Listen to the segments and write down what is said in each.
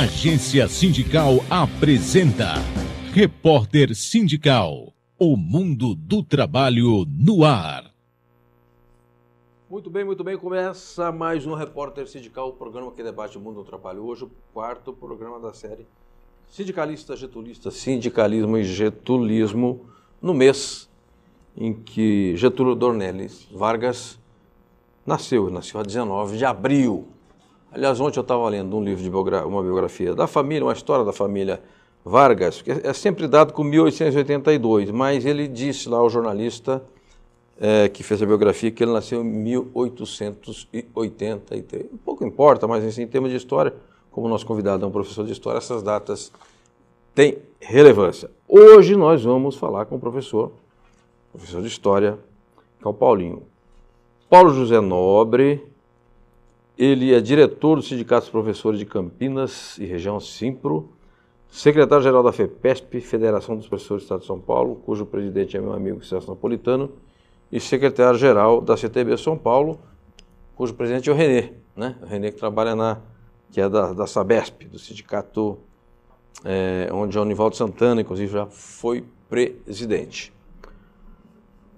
Agência Sindical apresenta Repórter Sindical, o mundo do trabalho no ar. Muito bem, começa mais um Repórter Sindical, o programa que debate o mundo do trabalho. Hoje o quarto programa da série Sindicalista, Getulista, Sindicalismo e Getulismo, no mês em que Getúlio Dornelles Vargas nasceu a 19 de abril. Aliás, ontem eu estava lendo um livro de uma biografia da família, uma história da família Vargas, que é sempre dado com 1882, mas ele disse lá ao jornalista que fez a biografia que ele nasceu em 1883. Um pouco importa, mas assim, em termos de história, como nosso convidado é um professor de história, essas datas têm relevância. Hoje nós vamos falar com o professor de história, que é o Paulinho. Paulo José Nobre. Ele é diretor do Sindicato dos Professores de Campinas e região Simpro, secretário-geral da FEPESP, Federação dos Professores do Estado de São Paulo, cujo presidente é meu amigo Celso Napolitano, e secretário-geral da CTB São Paulo, cujo presidente é o Renê, né? O Renê que trabalha que é da Sabesp, do sindicato onde o Nivaldo Santana, inclusive, já foi presidente.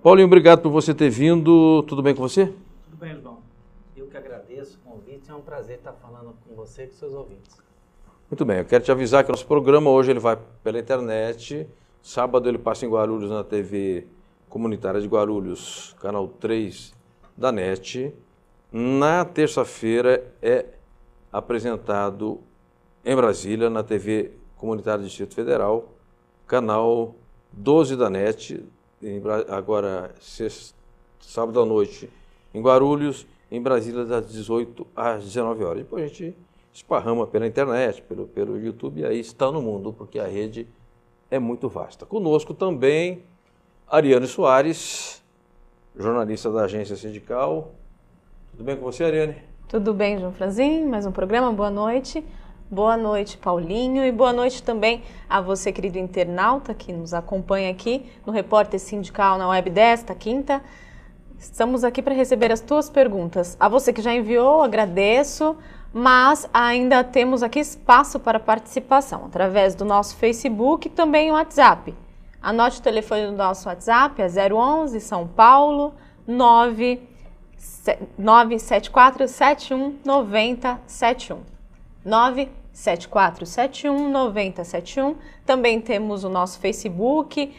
Paulinho, obrigado por você ter vindo. Tudo bem com você? Tudo bem, João. Eu que agradeço o convite, é um prazer estar falando com você e com seus ouvintes. Muito bem, eu quero te avisar que o nosso programa hoje ele vai pela internet, sábado ele passa em Guarulhos na TV Comunitária de Guarulhos, canal 3 da NET. Na terça-feira é apresentado em Brasília, na TV Comunitária do Distrito Federal, canal 12 da NET, agora sábado à noite em Guarulhos, em Brasília das 18 às 19 horas. Depois a gente esparrama pela internet, pelo YouTube, e aí está no mundo, porque a rede é muito vasta. Conosco também Ariane Soares, jornalista da Agência Sindical. Tudo bem com você, Ariane? Tudo bem, João Franzin, mais um programa, boa noite. Boa noite, Paulinho, e boa noite também a você, querido internauta, que nos acompanha aqui no Repórter Sindical na Web desta quinta. Estamos aqui para receber as tuas perguntas. A você que já enviou, agradeço, mas ainda temos aqui espaço para participação através do nosso Facebook e também o WhatsApp. Anote o telefone do nosso WhatsApp, é 011 São Paulo 974719071. 974719071. Também temos o nosso Facebook,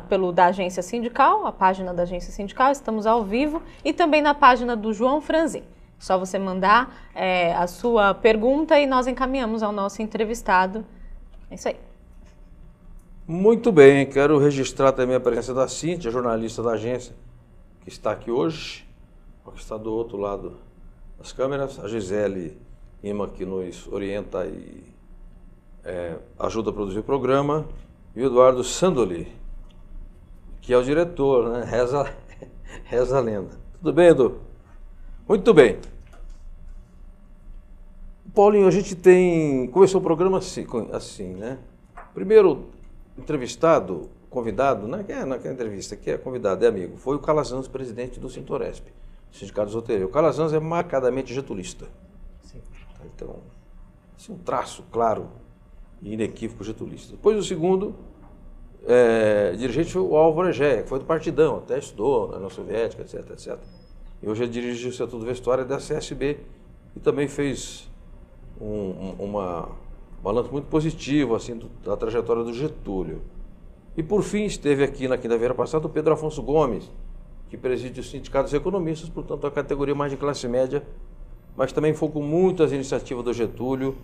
pelo da Agência Sindical, a página da Agência Sindical, estamos ao vivo, e também na página do João Franzin. Só você mandar a sua pergunta e nós encaminhamos ao nosso entrevistado. É isso aí. Muito bem, quero registrar também a presença da Cíntia, jornalista da agência, que está aqui hoje, que está do outro lado das câmeras, a Gisele Lima, que nos orienta e ajuda a produzir o programa, e o Eduardo Sandoli, que é o diretor, né? Reza a lenda. Tudo bem, Edu? Muito bem. Paulinho, a gente começou o programa assim, né? Primeiro entrevistado, convidado, naquela entrevista que é convidado, é amigo, foi o Calazans, presidente do Sintoresp, Sindicato dos Hoteleiros. O Calazans é marcadamente getulista. Sim. Então, esse é um traço claro e inequívoco getulista. Depois o segundo dirigente foi o Álvaro Egea, que foi do Partidão, até estudou na União Soviética, etc, etc. E hoje ele dirige o setor de vestuário da CSB e também fez um balanço muito positivo assim, da trajetória do Getúlio. E por fim esteve aqui na quinta-feira passada o Pedro Afonso Gomes, que preside o Sindicato dos Economistas, portanto a categoria mais de classe média, mas também foi com muitas iniciativas do Getúlio,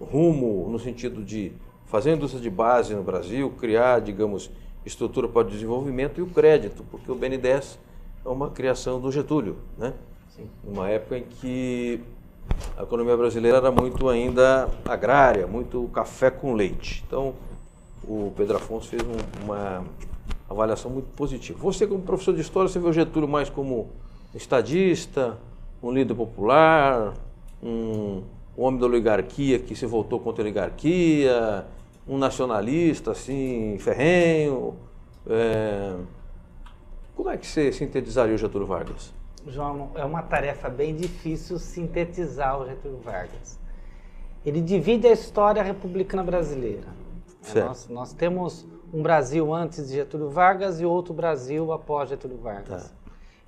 rumo no sentido de fazer a indústria de base no Brasil, criar, digamos, estrutura para o desenvolvimento e o crédito, porque o BNDES é uma criação do Getúlio, né? Sim. Numa época em que a economia brasileira era muito ainda agrária, muito café com leite. Então, o Pedro Afonso fez uma avaliação muito positiva. Você, como professor de história, você vê o Getúlio mais como um estadista, um líder popular, um homem da oligarquia que se voltou contra a oligarquia, um nacionalista, assim, ferrenho. Como é que você sintetizaria o Getúlio Vargas? João, é uma tarefa bem difícil sintetizar o Getúlio Vargas. ele divide a história republicana brasileira. Nós temos um Brasil antes de Getúlio Vargas e outro Brasil após Getúlio Vargas. Tá.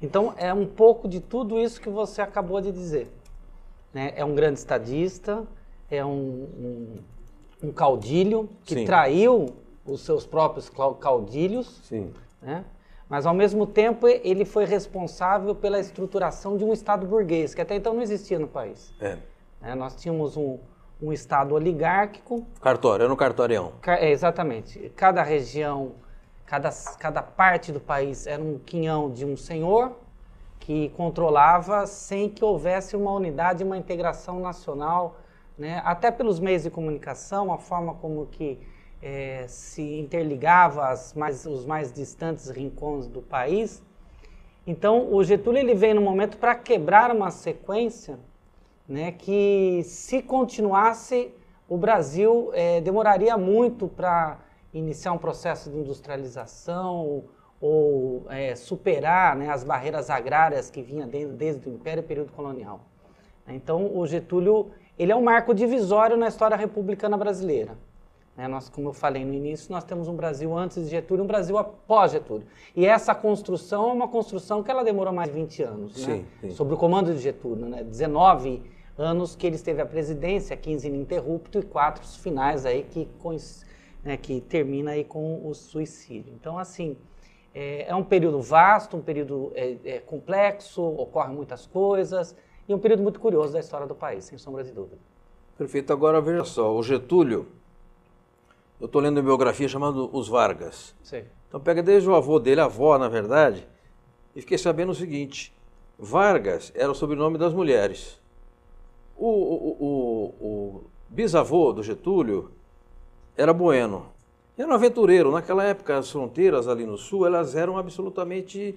Então, é um pouco de tudo isso que você acabou de dizer. Né? É um grande estadista, é um caudilho que Sim. traiu os seus próprios caudilhos, Sim. né? Mas, ao mesmo tempo, ele foi responsável pela estruturação de um Estado burguês, que até então não existia no país. Nós tínhamos um Estado oligárquico. Cartório, era no cartorião. Exatamente. Cada região, cada parte do país era um quinhão de um senhor que controlava sem que houvesse uma unidade, uma integração nacional, né? Até pelos meios de comunicação, a forma como que se interligava os mais distantes rincões do país. Então, o Getúlio ele veio no momento para quebrar uma sequência, né, que, se continuasse, o Brasil demoraria muito para iniciar um processo de industrialização ou superar, né, as barreiras agrárias que vinham desde o Império e período colonial. Então, o Getúlio ele é um marco divisório na história republicana brasileira. Nós, como eu falei no início, nós temos um Brasil antes de Getúlio e um Brasil após Getúlio. E essa construção é uma construção que ela demorou mais de 20 anos, Sim, sim. Sob o comando de Getúlio, né? 19 anos que ele esteve à presidência, 15 ininterrupto e 4 finais aí que termina aí com o suicídio. Então, assim, é um período vasto, um período complexo, ocorrem muitas coisas e um período muito curioso da história do país, sem sombra de dúvida. Perfeito. Agora, veja só, o Getúlio, eu estou lendo uma biografia chamada Os Vargas. Sim. Então pega desde o avô dele, a avó, na verdade, e fiquei sabendo o seguinte: Vargas era o sobrenome das mulheres. O bisavô do Getúlio era Bueno. Era um aventureiro. Naquela época, as fronteiras ali no sul, elas eram absolutamente...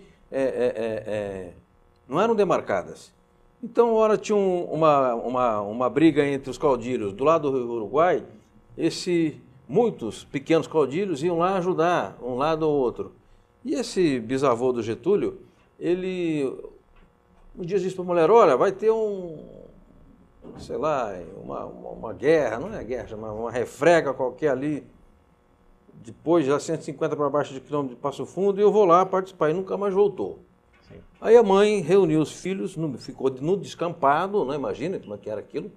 não eram demarcadas. Então, ora tinha uma briga entre os caudilhos. Do lado do Uruguai, muitos pequenos caudilhos iam lá ajudar, um lado ou outro. E esse bisavô do Getúlio, ele um dia disse para a mulher: olha, vai ter uma guerra, não é guerra, chama uma refrega qualquer ali, depois já 150 para baixo de quilômetro de Passo Fundo, e eu vou lá participar. E nunca mais voltou. Sim. Aí a mãe reuniu os filhos, ficou no descampado, não imagina como é que era aquilo,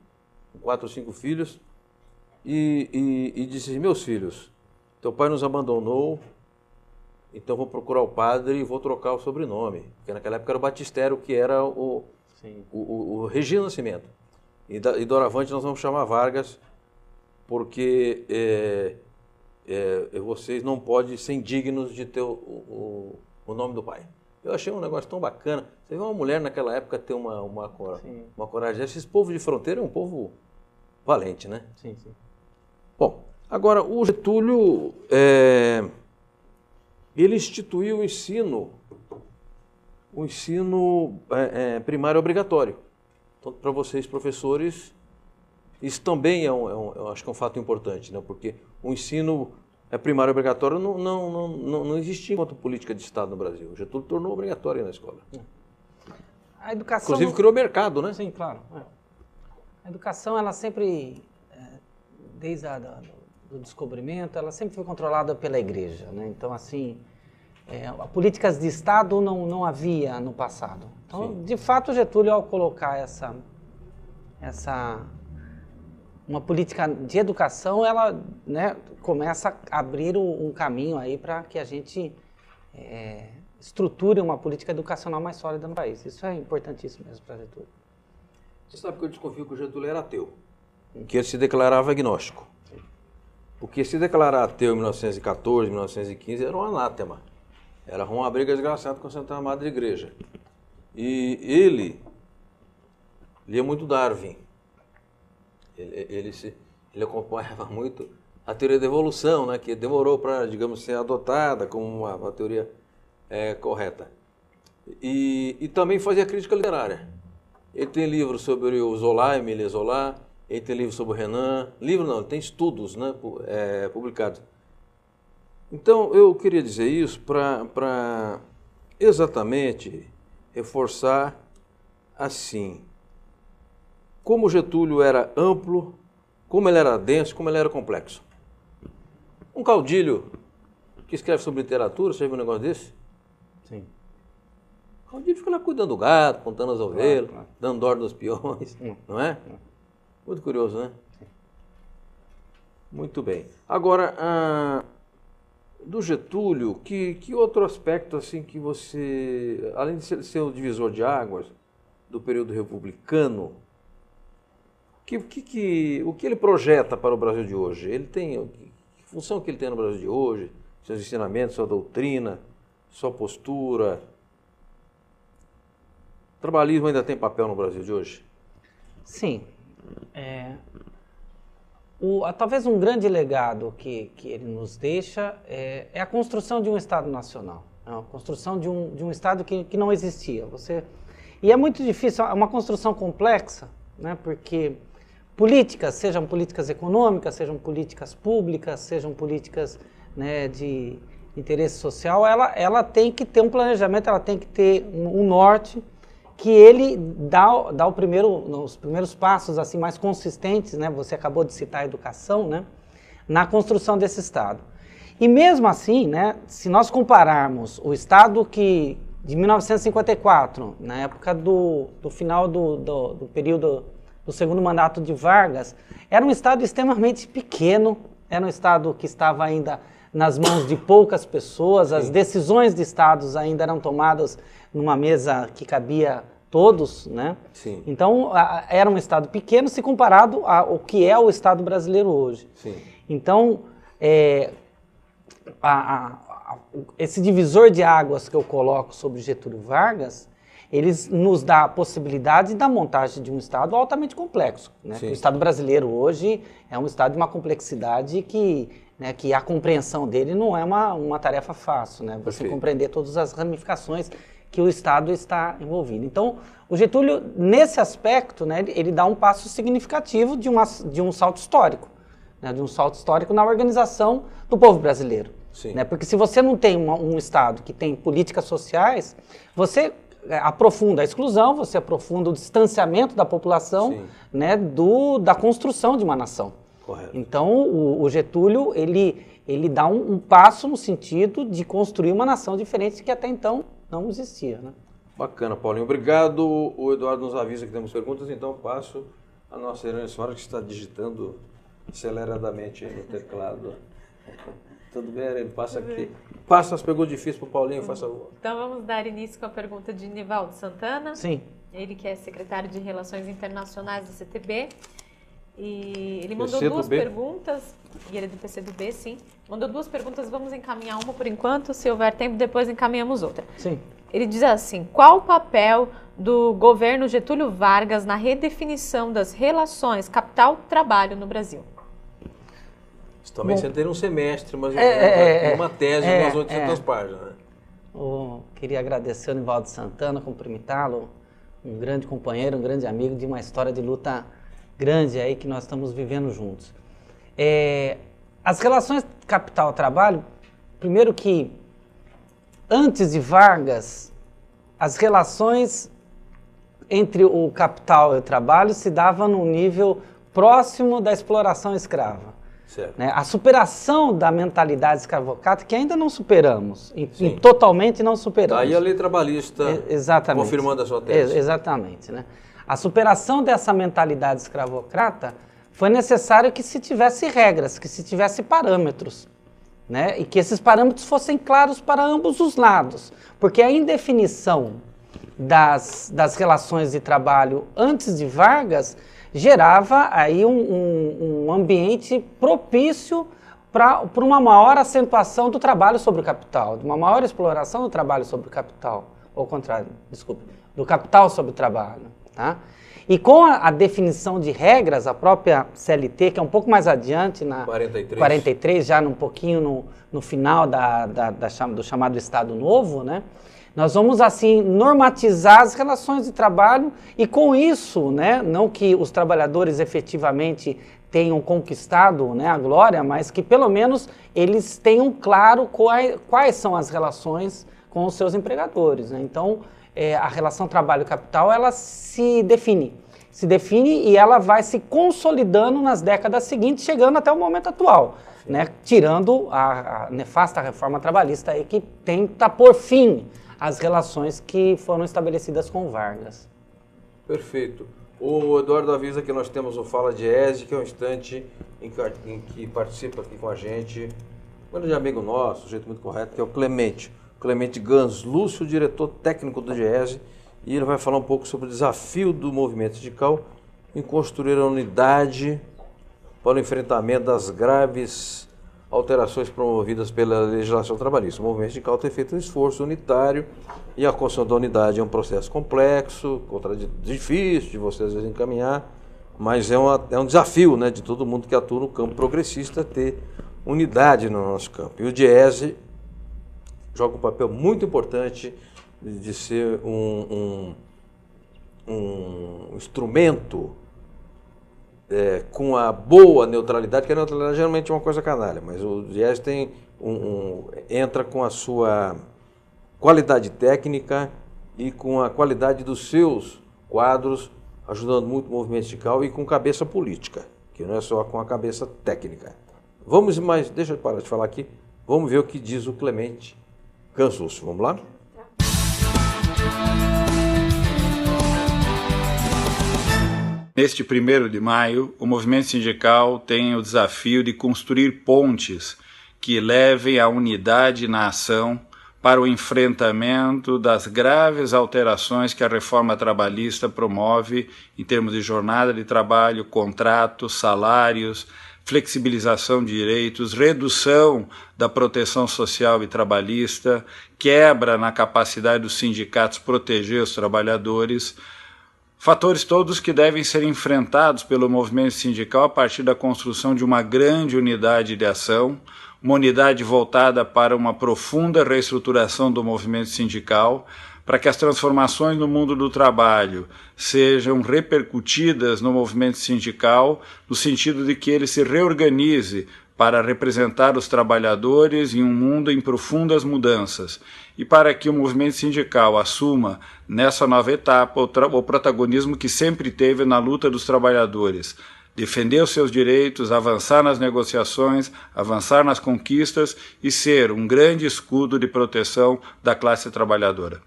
4 ou 5 filhos, e disse: meus filhos, teu pai nos abandonou, então vou procurar o padre e vou trocar o sobrenome, porque naquela época era o batistério, que era o Regina Nascimento. E doravante nós vamos chamar Vargas, porque vocês não podem ser indignos de ter o nome do pai. Eu achei um negócio tão bacana. Você vê uma mulher naquela época ter uma coragem. Esse povo de fronteira é um povo valente, né? Sim, sim. Bom, agora o Getúlio, ele instituiu o ensino primário obrigatório. Então, para vocês, professores, isso também eu acho que é um fato importante, né? Porque o ensino primário obrigatório não existia enquanto política de Estado no Brasil. O Getúlio tornou obrigatório na escola. A educação... Inclusive criou mercado, né? Sim, claro. A educação, ela sempre, desde do descobrimento, ela sempre foi controlada pela Igreja, né? Então, assim, políticas de Estado não havia no passado. Então, sim, de fato, o Getúlio, ao colocar uma política de educação, ela, né, começa a abrir um caminho aí para que a gente estruture uma política educacional mais sólida no país. Isso é importantíssimo mesmo para Getúlio. Você sabe que eu desconfio que o Getúlio era ateu, que ele se declarava agnóstico. Porque se declarar ateu em 1914, 1915, era um anátema. Era uma briga desgraçada com a Santa Madre Igreja. E ele lia muito Darwin. Ele acompanhava muito a teoria da evolução, né, que demorou para, digamos, ser adotada como uma teoria correta. E também fazia crítica literária. Ele tem livros sobre o Zola, Émile Zola, ele tem livros sobre o Renan. Livro não, ele tem estudos, né, publicados. Então, eu queria dizer isso para exatamente reforçar assim: como Getúlio era amplo, como ele era denso, como ele era complexo. Um caudilho que escreve sobre literatura, você já viu um negócio desse? Sim. O caudilho fica lá cuidando do gato, contando as ovelhas, Claro. dando ordem dos peões, não é? Muito curioso, né? Muito bem. Agora, do Getúlio, que outro aspecto assim que você, além de ser o divisor de águas do período republicano, o que ele projeta para o Brasil de hoje? Ele tem, que função que ele tem no Brasil de hoje? Seus ensinamentos, sua doutrina, sua postura? O trabalhismo ainda tem papel no Brasil de hoje? Sim. Talvez um grande legado que ele nos deixa é a construção de um Estado nacional, a construção de um Estado que não existia. E é muito difícil, é uma construção complexa, né, porque políticas, sejam políticas econômicas, sejam políticas públicas, sejam políticas, né, de interesse social, ela tem que ter um planejamento, ela tem que ter um norte, que ele dá os primeiros passos assim mais consistentes, né? Você acabou de citar a educação, né? Na construção desse Estado. E mesmo assim, né? Se nós compararmos o Estado de 1954, na época do final do período do segundo mandato de Vargas, era um Estado extremamente pequeno, era um Estado que estava ainda nas mãos de poucas pessoas, as decisões de estados ainda eram tomadas numa mesa que cabia todos, né? Sim. Então, era um estado pequeno se comparado ao que é o Estado brasileiro hoje. Sim. Então, esse divisor de águas que eu coloco sobre Getúlio Vargas, eles nos dá a possibilidade da montagem de um Estado altamente complexo, né? O Estado brasileiro hoje é um Estado de uma complexidade que a compreensão dele não é uma tarefa fácil, né? Você Perfeito. compreender todas as ramificações que o Estado está envolvido. Então, o Getúlio, nesse aspecto, né, ele dá um passo significativo de um salto histórico, né, de um salto histórico na organização do povo brasileiro. Sim. Né? Porque se você não tem um Estado que tem políticas sociais, você aprofunda a exclusão, você aprofunda o distanciamento da população, né, da construção de uma nação. Correto. Então, o Getúlio, ele dá um passo no sentido de construir uma nação diferente que até então não existia, né? Bacana, Paulinho. Obrigado. O Eduardo nos avisa que temos perguntas, então passo a nossa Irene Soares, que está digitando aceleradamente aí no teclado. Tudo bem, Irene? Passa aqui. Passa as perguntas difíceis para o Paulinho, faz favor. Então vamos dar início com a pergunta de Nivaldo Santana. Sim. Ele que é secretário de Relações Internacionais da CTB. E ele mandou PC do duas B. perguntas, e ele é do PCdoB, sim. Mandou duas perguntas, vamos encaminhar uma por enquanto, se houver tempo, depois encaminhamos outra. Sim. Ele diz assim: qual o papel do governo Getúlio Vargas na redefinição das relações capital-trabalho no Brasil? Isso também você tem um semestre, mas uma tese de umas 800 páginas. Né? Queria agradecer ao Nivaldo Santana, cumprimentá-lo, um grande companheiro, um grande amigo de uma história de luta grande aí que nós estamos vivendo juntos. As relações capital-trabalho, primeiro que antes de Vargas, as relações entre o capital e o trabalho se davam num nível próximo da exploração escrava. Certo. Né? A superação da mentalidade escravocrata, que ainda não superamos, totalmente não superamos. Daí a lei trabalhista exatamente. Confirmando a sua tese. Exatamente. Né? A superação dessa mentalidade escravocrata foi necessário que se tivesse regras, que se tivesse parâmetros, né? E que esses parâmetros fossem claros para ambos os lados, porque a indefinição das relações de trabalho antes de Vargas gerava aí um ambiente propício para uma maior acentuação do trabalho sobre o capital, de uma maior exploração do trabalho sobre o capital, ou ao contrário, desculpe, do capital sobre o trabalho, tá? E com a definição de regras, a própria CLT, que é um pouco mais adiante, na 43, já um pouquinho no final do chamado Estado Novo, né? Nós vamos, assim, normatizar as relações de trabalho e, com isso, né, não que os trabalhadores efetivamente tenham conquistado, né, a glória, mas que, pelo menos, eles tenham claro quais são as relações com os seus empregadores, né? Então, a relação trabalho-capital, ela se define e ela vai se consolidando nas décadas seguintes, chegando até o momento atual, né? Tirando a nefasta reforma trabalhista aí que tenta pôr fim às relações que foram estabelecidas com Vargas. Perfeito. O Eduardo avisa que nós temos o Fala Diese, que é um instante em que participa aqui com a gente um grande amigo nosso, um jeito muito correto, que é o Clemente Gans Lúcio, diretor técnico do Diese, e ele vai falar um pouco sobre o desafio do movimento sindical em construir a unidade para o enfrentamento das graves alterações promovidas pela legislação trabalhista. O movimento sindical tem feito um esforço unitário e a construção da unidade é um processo complexo, difícil de você às vezes encaminhar, mas é um desafio, né, de todo mundo que atua no campo progressista ter unidade no nosso campo. E o Diese joga um papel muito importante de ser um instrumento com a boa neutralidade, que a neutralidade geralmente é uma coisa canalha, mas o Diese tem entra com a sua qualidade técnica e com a qualidade dos seus quadros, ajudando muito o movimento sindical e com cabeça política, que não é só com a cabeça técnica. Deixa eu parar de falar aqui, vamos ver o que diz o Clemente Gans Lúcio. Vamos lá? Neste 1º de maio, o movimento sindical tem o desafio de construir pontes que levem à unidade na ação para o enfrentamento das graves alterações que a reforma trabalhista promove em termos de jornada de trabalho, contratos, salários, flexibilização de direitos, redução da proteção social e trabalhista, quebra na capacidade dos sindicatos proteger os trabalhadores, fatores todos que devem ser enfrentados pelo movimento sindical a partir da construção de uma grande unidade de ação, uma unidade voltada para uma profunda reestruturação do movimento sindical, para que as transformações no mundo do trabalho sejam repercutidas no movimento sindical, no sentido de que ele se reorganize para representar os trabalhadores em um mundo em profundas mudanças e para que o movimento sindical assuma, nessa nova etapa, o protagonismo que sempre teve na luta dos trabalhadores, defender os seus direitos, avançar nas negociações, avançar nas conquistas e ser um grande escudo de proteção da classe trabalhadora.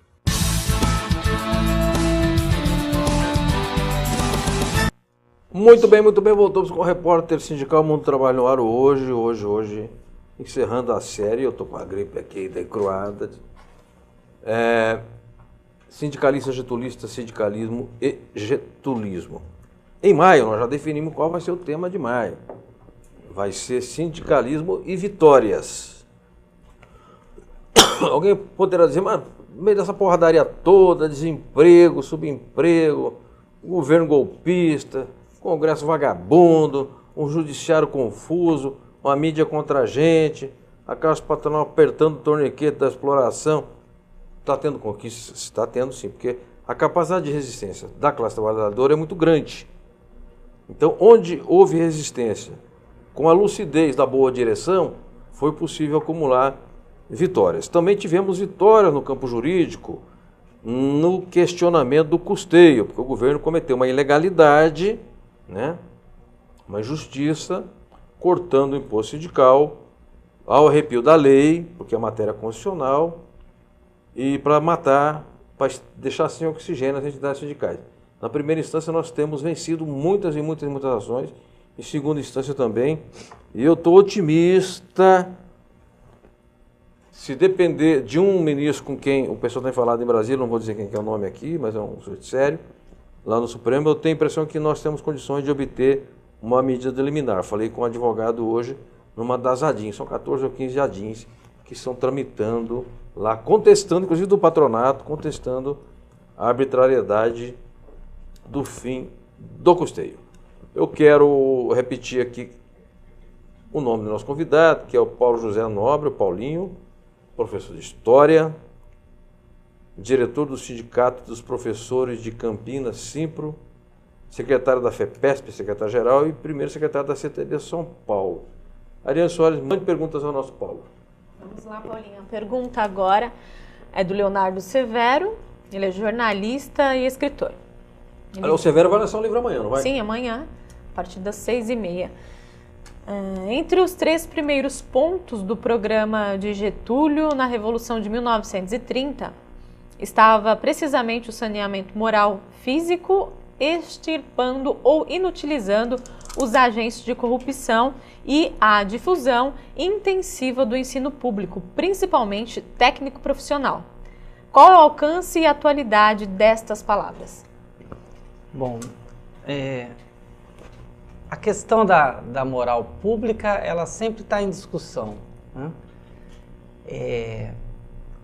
Muito bem, voltamos com o repórter sindical Mundo do Trabalho no ar hoje, encerrando a série, eu estou com a gripe aqui decruada, sindicalista, getulista, sindicalismo e getulismo. Em maio, nós já definimos qual vai ser o tema de maio, vai ser sindicalismo e vitórias. Alguém poderá dizer, mas no meio dessa porradaria toda, desemprego, subemprego, governo golpista, Congresso vagabundo, um judiciário confuso, uma mídia contra a gente, a classe patronal apertando o torniquete da exploração. Está tendo conquistas? Está tendo sim, porque a capacidade de resistência da classe trabalhadora é muito grande. Então, onde houve resistência, com a lucidez da boa direção, foi possível acumular vitórias. Também tivemos vitórias no campo jurídico, no questionamento do custeio, porque o governo cometeu uma ilegalidade, né? Uma injustiça, cortando o imposto sindical ao arrepio da lei, porque é matéria constitucional, e para deixar sem oxigênio as entidades sindicais. Na primeira instância nós temos vencido muitas ações, em segunda instância também, e eu estou otimista. Se depender de um ministro com quem o pessoal tem falado em Brasília, não vou dizer quem que é o nome aqui, mas é um sujeito sério, lá no Supremo, eu tenho a impressão que nós temos condições de obter uma medida liminar. Falei com um advogado hoje numa das ADINs, são 14 ou 15 ADINs que estão tramitando lá, contestando, inclusive do patronato, contestando a arbitrariedade do fim do custeio. Eu quero repetir aqui o nome do nosso convidado, que é o Paulo José Nobre, o Paulinho, professor de História, diretor do Sindicato dos Professores de Campinas, Simpro, secretário da FEPESP, secretário-geral, e primeiro secretário da CTD São Paulo. Ariane Soares, mande perguntas ao nosso Paulo. Vamos lá, Paulinho. Pergunta agora é do Leonardo Severo, ele é jornalista e escritor. O Severo vai lançar um livro amanhã, não vai? Sim, amanhã, a partir das 6h30. Entre os 3 primeiros pontos do programa de Getúlio na Revolução de 1930, estava precisamente o saneamento moral físico, extirpando ou inutilizando os agentes de corrupção e a difusão intensiva do ensino público, principalmente técnico-profissional. Qual é o alcance e atualidade destas palavras? Bom, a questão da moral pública, ela sempre está em discussão, né?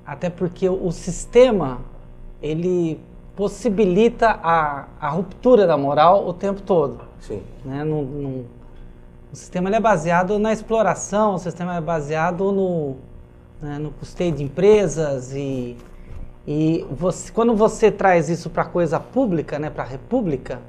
Até porque o sistema, ele possibilita a ruptura da moral o tempo todo. Sim. Né? O sistema ele é baseado na exploração, o sistema é baseado no custeio de empresas e quando você traz isso para a coisa pública, né, para a república,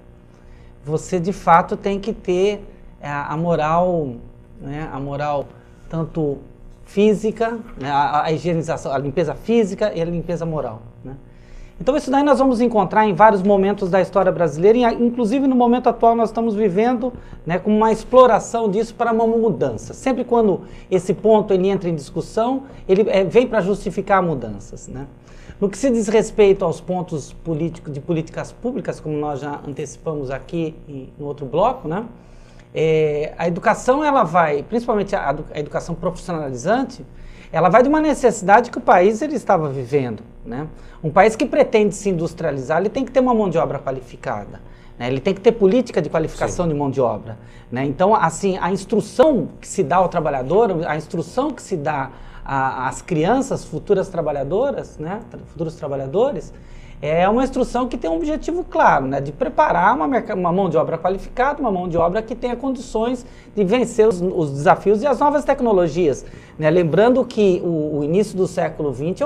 você de fato tem que ter a moral, né, a moral tanto física, né, a higienização, a limpeza física e a limpeza moral, né? Então isso daí nós vamos encontrar em vários momentos da história brasileira, e inclusive no momento atual nós estamos vivendo, né, com uma exploração disso para uma mudança. Sempre quando esse ponto ele entra em discussão, ele vem para justificar mudanças, né? No que se diz respeito aos pontos de políticas públicas, como nós já antecipamos aqui no outro bloco, né? A educação, ela vai, principalmente a educação profissionalizante, ela vai de uma necessidade que o país ele estava vivendo, né? Um país que pretende se industrializar, ele tem que ter uma mão de obra qualificada, né? Ele tem que ter política de qualificação Sim. de mão de obra, né? Então, assim, a instrução que se dá ao trabalhador, a instrução que se dá às crianças, futuras trabalhadoras, né? Futuros trabalhadores, é uma instrução que tem um objetivo claro, né? De preparar uma mão de obra qualificada, uma mão de obra que tenha condições de vencer os desafios e as novas tecnologias, né? Lembrando que o início do século XX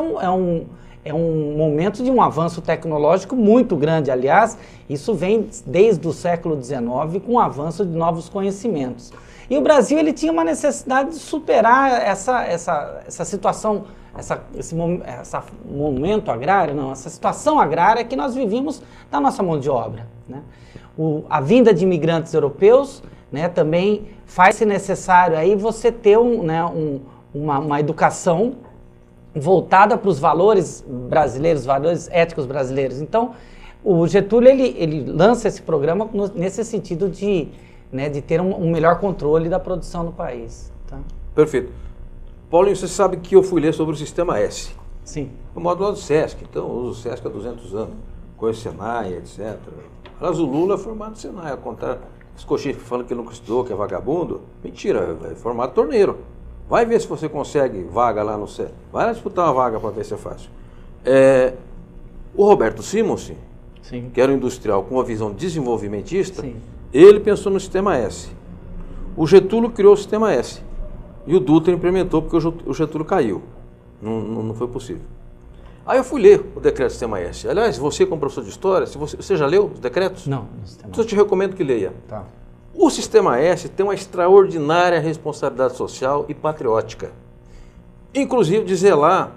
é um momento de um avanço tecnológico muito grande. Aliás, isso vem desde o século XIX com o avanço de novos conhecimentos. E o Brasil ele tinha uma necessidade de superar essa situação, esse momento agrário, não, essa situação agrária que nós vivíamos da nossa mão de obra, né? A vinda de imigrantes europeus, né, também faz-se necessário aí você ter uma educação voltada para os valores brasileiros, valores éticos brasileiros. Então, o Getúlio ele lança esse programa nesse sentido de ter um melhor controle da produção no país. Tá? Perfeito. Paulinho, você sabe que eu fui ler sobre o Sistema S. Sim. O módulo do SESC. Então, eu uso o SESC há 200 anos. Conheço o Senai, etc. Aliás, o Lula é formado no Senai. Ao contrário, os coxinhos falando que nunca estudou, que é vagabundo. Mentira, é formado torneiro. Vai ver se você consegue vaga lá no SESC. Vai lá disputar uma vaga para ver se é fácil. O Roberto Simonsen, Sim. que era um industrial com uma visão desenvolvimentista, Sim. ele pensou no Sistema S. O Getúlio criou o Sistema S. E o Dutra implementou porque o Getúlio caiu. Não foi possível. Aí eu fui ler o decreto do Sistema S. Aliás, você como professor de História, você já leu os decretos? Não. Então eu te recomendo que leia. Tá. O Sistema S tem uma extraordinária responsabilidade social e patriótica. Inclusive de zelar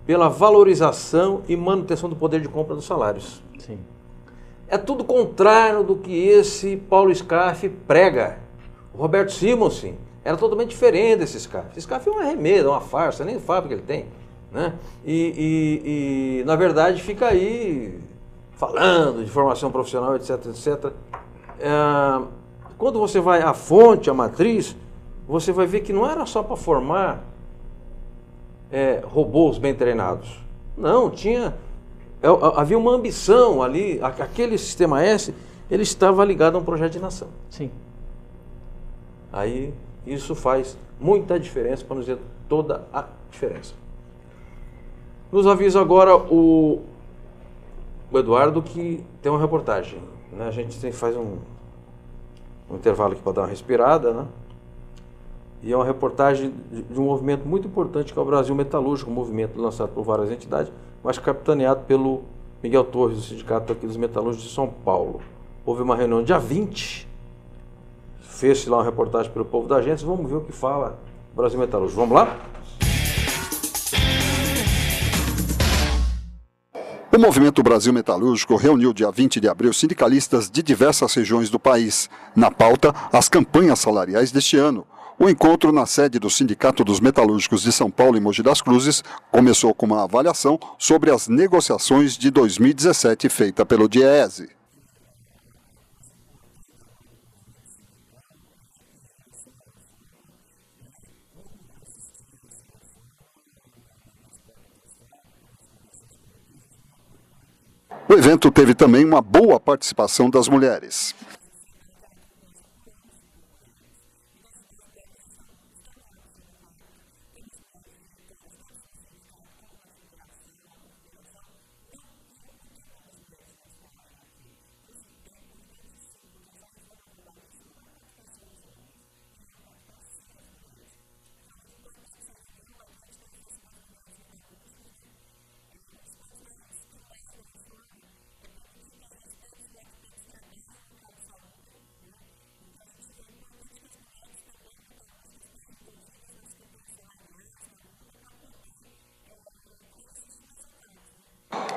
pela valorização e manutenção do poder de compra dos salários. Sim. É tudo contrário do que esse Paulo Scaff prega. O Roberto Simonsen era totalmente diferente desse Scaff. Esse Scaff é uma remeda, uma farsa, nem fábrica ele tem, né? E na verdade fica aí falando de formação profissional, etc, etc. Quando você vai à fonte, à matriz, você vai ver que não era só para formar robôs bem treinados. Não, havia uma ambição ali. Aquele Sistema S, ele estava ligado a um projeto de nação. Sim. Aí isso faz muita diferença, para não dizer toda a diferença. Nos avisa agora o Eduardo que tem uma reportagem, né? A gente faz um intervalo aqui para dar uma respirada, né? E é uma reportagem de um movimento muito importante que é o Brasil Metalúrgico, um movimento lançado por várias entidades, mas capitaneado pelo Miguel Torres, do Sindicato aqui dos Metalúrgicos de São Paulo. Houve uma reunião dia 20, fez-se lá uma reportagem pelo povo da agência, vamos ver o que fala o Brasil Metalúrgico. Vamos lá? O Movimento Brasil Metalúrgico reuniu dia 20 de abril sindicalistas de diversas regiões do país. Na pauta, as campanhas salariais deste ano. O encontro na sede do Sindicato dos Metalúrgicos de São Paulo e Mogi das Cruzes começou com uma avaliação sobre as negociações de 2017 feita pelo DIEESE. O evento teve também uma boa participação das mulheres.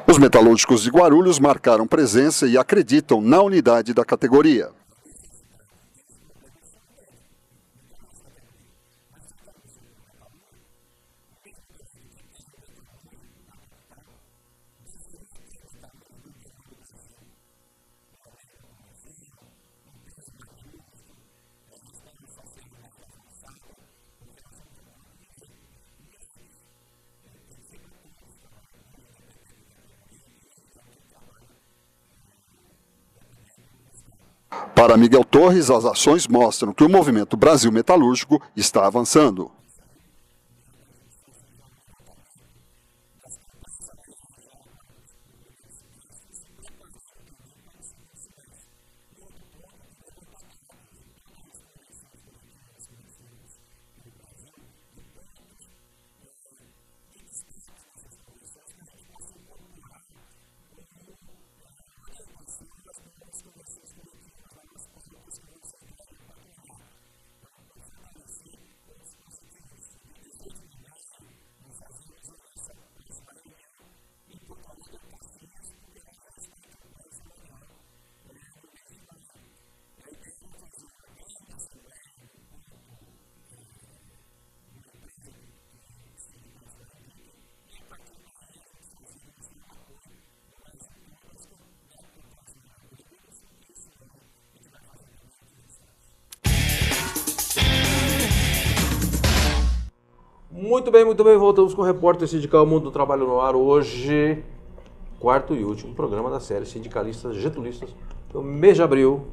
Os metalúrgicos de Guarulhos marcaram presença e acreditam na unidade da categoria. Para Miguel Torres, as ações mostram que o movimento Brasil Metalúrgico está avançando. Muito bem, voltamos com o Repórter Sindical Mundo do Trabalho no Ar. Hoje, quarto e último programa da série Sindicalistas Getulistas. O mês de abril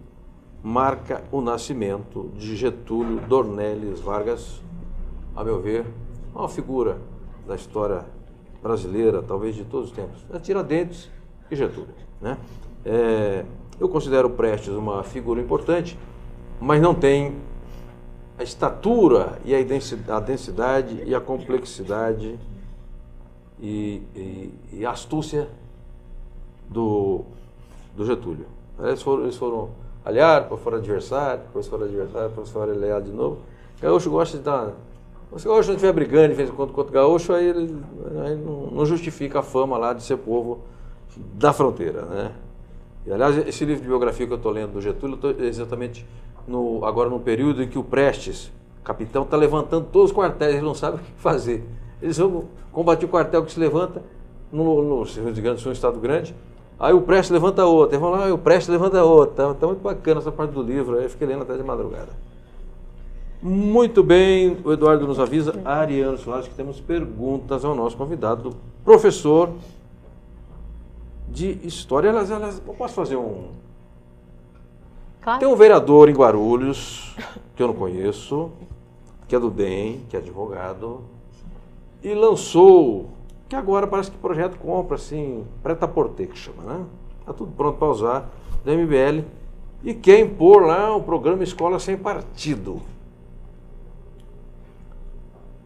marca o nascimento de Getúlio Dornelles Vargas, a meu ver, uma figura da história brasileira, talvez de todos os tempos. É Tiradentes e Getúlio, né? Eu considero Prestes uma figura importante, mas não tem a estatura e a densidade e a complexidade e a astúcia do Getúlio. Eles foram aliados, depois foram adversários, depois foram aliados de novo. Gaúcho gosta de dar... Se o Gaúcho não estiver brigando de vez em quando contra o Gaúcho, aí ele não justifica a fama lá de ser povo da fronteira, né? E, aliás, esse livro de biografia que eu estou lendo do Getúlio, eu estou exatamente agora no período em que o Prestes, capitão, está levantando todos os quartéis, eles não sabem o que fazer. Eles vão combater o quartel que se levanta no Rio Grande do Sul, um estado grande, aí o Prestes levanta outro, eles vão lá, o Prestes levanta outro. Tá muito bacana essa parte do livro, aí eu fiquei lendo até de madrugada. Muito bem, o Eduardo nos avisa, Ariano Soares, que temos perguntas ao nosso convidado, professor de História. Elas, eu posso fazer um... Claro. Tem um vereador em Guarulhos, que eu não conheço, que é do DEM, que é advogado, e lançou, que agora parece que projeto compra, assim, prêt-à-porter, que chama, né? Está tudo pronto para usar, da MBL, e quer impor lá o programa Escola Sem Partido.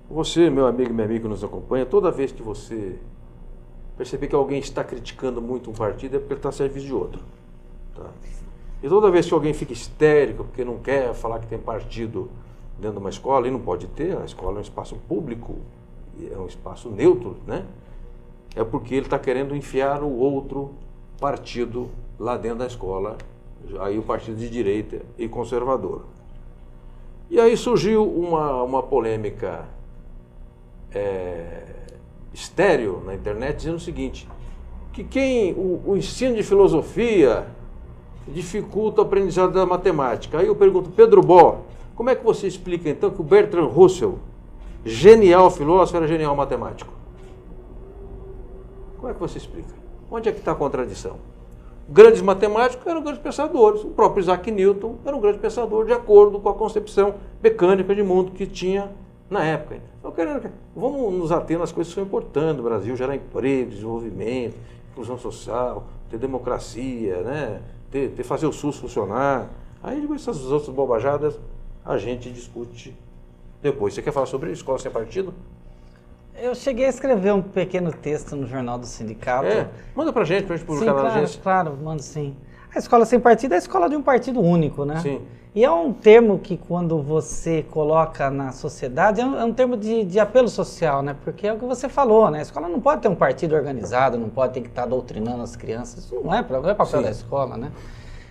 Você, meu amigo e minha amiga que nos acompanha, toda vez que você perceber que alguém está criticando muito um partido, é porque ele está a serviço de outro. Tá? E toda vez que alguém fica histérico porque não quer falar que tem partido dentro de uma escola, e não pode ter, a escola é um espaço público, é um espaço neutro, né? é porque ele está querendo enfiar o outro partido lá dentro da escola, aí o partido de direita e conservador. E aí surgiu uma polêmica estéril na internet dizendo o seguinte, que o ensino de filosofia dificulta o aprendizado da matemática. Aí eu pergunto, Pedro Bó, como é que você explica então que o Bertrand Russell, genial filósofo, era genial matemático? Como é que você explica? Onde é que está a contradição? Grandes matemáticos eram grandes pensadores. O próprio Isaac Newton era um grande pensador de acordo com a concepção mecânica de mundo que tinha na época. Então, vamos nos ater nas coisas que são importantes no Brasil, gerar emprego, desenvolvimento, inclusão social, ter democracia, né? Fazer o SUS funcionar. Aí, depois essas outras bobajadas, a gente discute depois. Você quer falar sobre escola sem partido? Eu cheguei a escrever um pequeno texto no Jornal do Sindicato. Manda pra gente publicar na agência. Claro, mando sim. A escola sem partido é a escola de um partido único, né? Sim. E é um termo que quando você coloca na sociedade, é um termo de apelo social, né? Porque é o que você falou, né? A escola não pode ter um partido organizado, não pode ter que estar doutrinando as crianças. Isso não é papel da escola, né?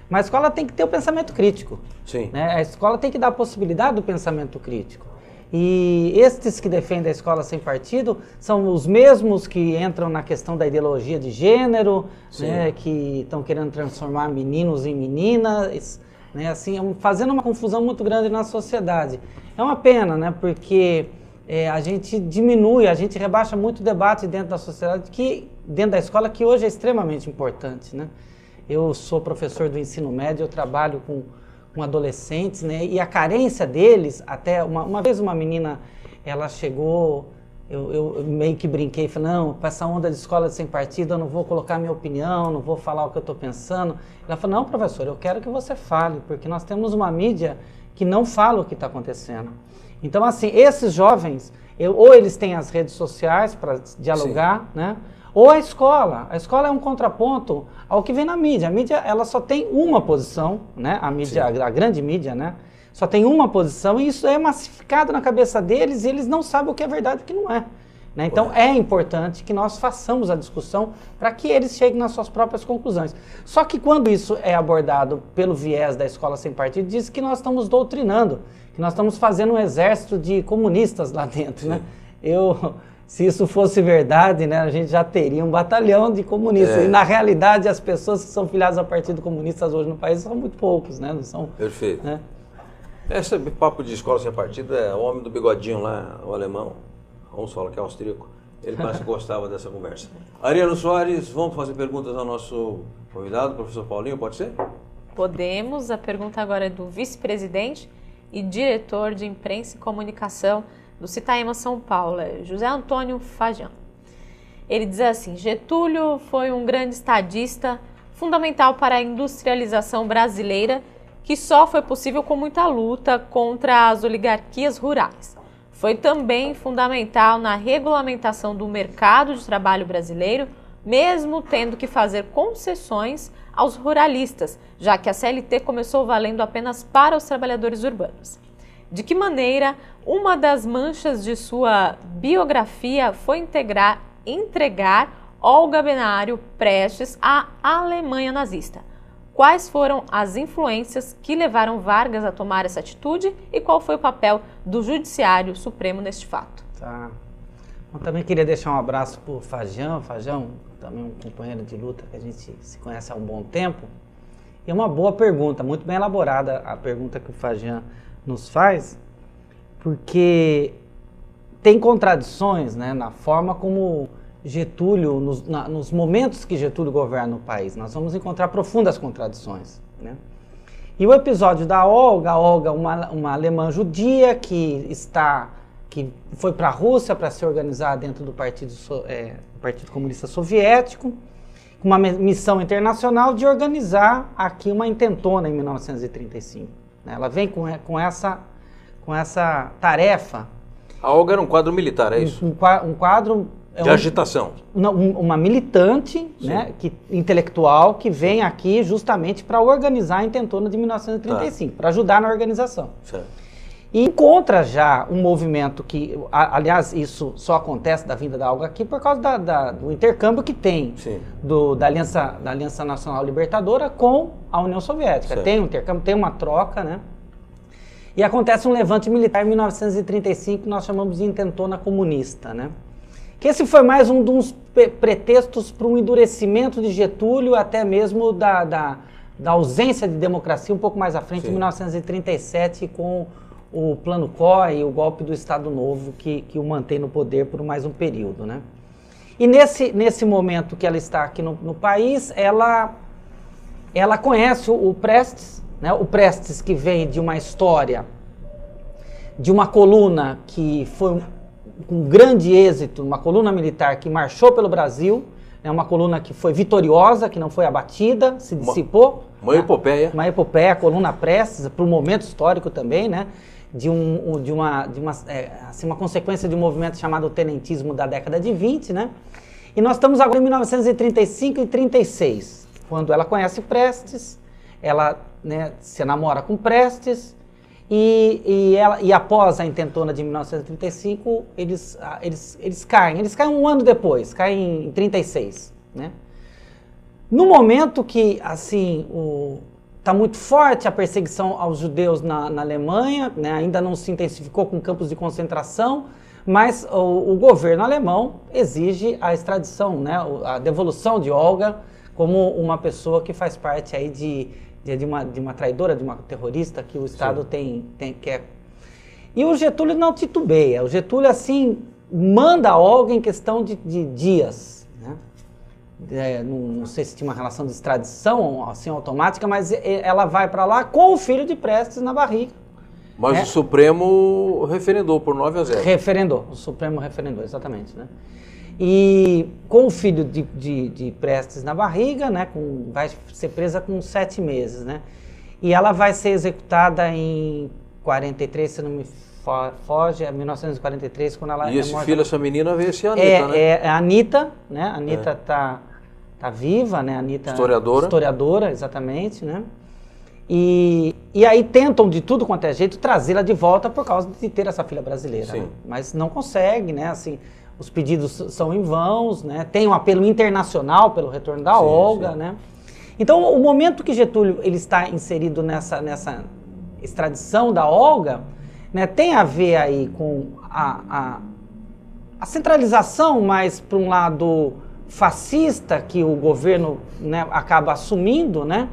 Mas a escola tem que ter o pensamento crítico. Sim. Né? A escola tem que dar a possibilidade do pensamento crítico. E estes que defendem a escola sem partido são os mesmos que entram na questão da ideologia de gênero, né, que estão querendo transformar meninos em meninas, né, assim, fazendo uma confusão muito grande na sociedade. É uma pena, né, porque a gente diminui, a gente rebaixa muito o debate dentro da sociedade, dentro da escola, que hoje é extremamente importante. Né? Eu sou professor do ensino médio, eu trabalho com adolescentes, né? E a carência deles, até uma vez uma menina, ela chegou, eu meio que brinquei, falei, não, com essa onda de escola sem partido, eu não vou colocar minha opinião, não vou falar o que eu estou pensando. Ela falou, não, professor, eu quero que você fale, porque nós temos uma mídia que não fala o que está acontecendo. Então, assim, esses jovens, ou eles têm as redes sociais para dialogar, né? Ou a escola é um contraponto ao que vem na mídia. A mídia, ela só tem uma posição, né? A mídia, a grande mídia, né? Só tem uma posição e isso é massificado na cabeça deles e eles não sabem o que é verdade e o que não é. Né? Então é importante que nós façamos a discussão para que eles cheguem nas suas próprias conclusões. Só que quando isso é abordado pelo viés da escola sem partido, diz que nós estamos doutrinando, que nós estamos fazendo um exército de comunistas lá dentro. Né? Se isso fosse verdade, né, a gente já teria um batalhão de comunistas. E, na realidade, as pessoas que são filiadas ao Partido Comunista hoje no país são muito poucos, né? Não são, perfeito. Né? Esse papo de escola sem partido é o homem do bigodinho lá, o alemão, vamos falar que é austríaco, ele mais gostava dessa conversa. Ariano Soares, vamos fazer perguntas ao nosso convidado, professor Paulinho, pode ser? Podemos. A pergunta agora é do vice-presidente e diretor de imprensa e comunicação do Citaema São Paulo, José Antônio Fajan. Ele diz assim, Getúlio foi um grande estadista, fundamental para a industrialização brasileira, que só foi possível com muita luta contra as oligarquias rurais. Foi também fundamental na regulamentação do mercado de trabalho brasileiro, mesmo tendo que fazer concessões aos ruralistas, já que a CLT começou valendo apenas para os trabalhadores urbanos. De que maneira uma das manchas de sua biografia foi entregar Olga Benário Prestes à Alemanha nazista? Quais foram as influências que levaram Vargas a tomar essa atitude e qual foi o papel do Judiciário Supremo neste fato? Tá. Eu também queria deixar um abraço para o Fajan, também um companheiro de luta que a gente se conhece há um bom tempo. E é uma boa pergunta, muito bem elaborada a pergunta que o Fajan nos faz, porque tem contradições, né, na forma como Getúlio, nos momentos que Getúlio governa o país, nós vamos encontrar profundas contradições. Né? E o episódio da Olga, uma alemã judia que foi para a Rússia para se organizar dentro do Partido Comunista Soviético, com uma missão internacional de organizar aqui uma intentona em 1935. Ela vem com essa tarefa. A Olga era um quadro militar, é isso? Um quadro... De agitação. Uma militante, né, intelectual que vem aqui justamente para organizar a intentona de 1935, para ajudar na organização. Certo. E encontra já um movimento que, aliás, isso só acontece da vinda da Olga aqui por causa do intercâmbio que tem da Aliança Nacional Libertadora com a União Soviética. Certo. Tem um intercâmbio, tem uma troca, né? E acontece um levante militar em 1935 que nós chamamos de intentona comunista, né? Que esse foi mais um dos pretextos para um endurecimento de Getúlio, até mesmo da ausência de democracia um pouco mais à frente, em 1937, com o Plano COI e o golpe do Estado Novo que o mantém no poder por mais um período, né? E nesse momento que ela está aqui no país, ela conhece o Prestes, né? O Prestes que vem de uma história, de uma coluna que foi com grande êxito, uma coluna militar que marchou pelo Brasil, né? Uma coluna que foi vitoriosa, que não foi abatida, se dissipou. Uma epopeia. Uma epopeia, a coluna Prestes, para um momento histórico também, né? De uma consequência de um movimento chamado tenentismo da década de 20, né? E nós estamos agora em 1935 e 36, quando ela conhece Prestes, ela, né, se namora com Prestes, e após a intentona de 1935, eles caem um ano depois, caem em 36, né? No momento que, assim, está muito forte a perseguição aos judeus na Alemanha, né? Ainda não se intensificou com campos de concentração, mas o governo alemão exige a extradição, né? A devolução de Olga como uma pessoa que faz parte aí de uma traidora, de uma terrorista que o Estado quer. E o Getúlio não titubeia. O Getúlio, assim, manda a Olga em questão de dias, né? Não sei se tinha uma relação de extradição assim automática, mas ela vai para lá com o filho de Prestes na barriga. Mas o Supremo referendou por 9-0. Referendou, o Supremo referendou, exatamente, né? E com o filho de Prestes na barriga, né? Vai ser presa com 7 meses, né? E ela vai ser executada em 43, se não me foge, é 1943, quando ela E esse morta. filho, essa menina, veio ser a Anitta, né? É a Anitta, né? A Anitta tá viva, né? A Anitta, historiadora, exatamente, né? E aí tentam de tudo quanto é jeito trazê-la de volta por causa de ter essa filha brasileira, né? Mas não consegue, né? Assim, os pedidos são em vãos, né? Tem um apelo internacional pelo retorno da Olga, né? Então, o momento que Getúlio ele está inserido nessa extradição da Olga, né, tem a ver aí com a centralização, mas para um lado fascista que o governo, né, acaba assumindo, né?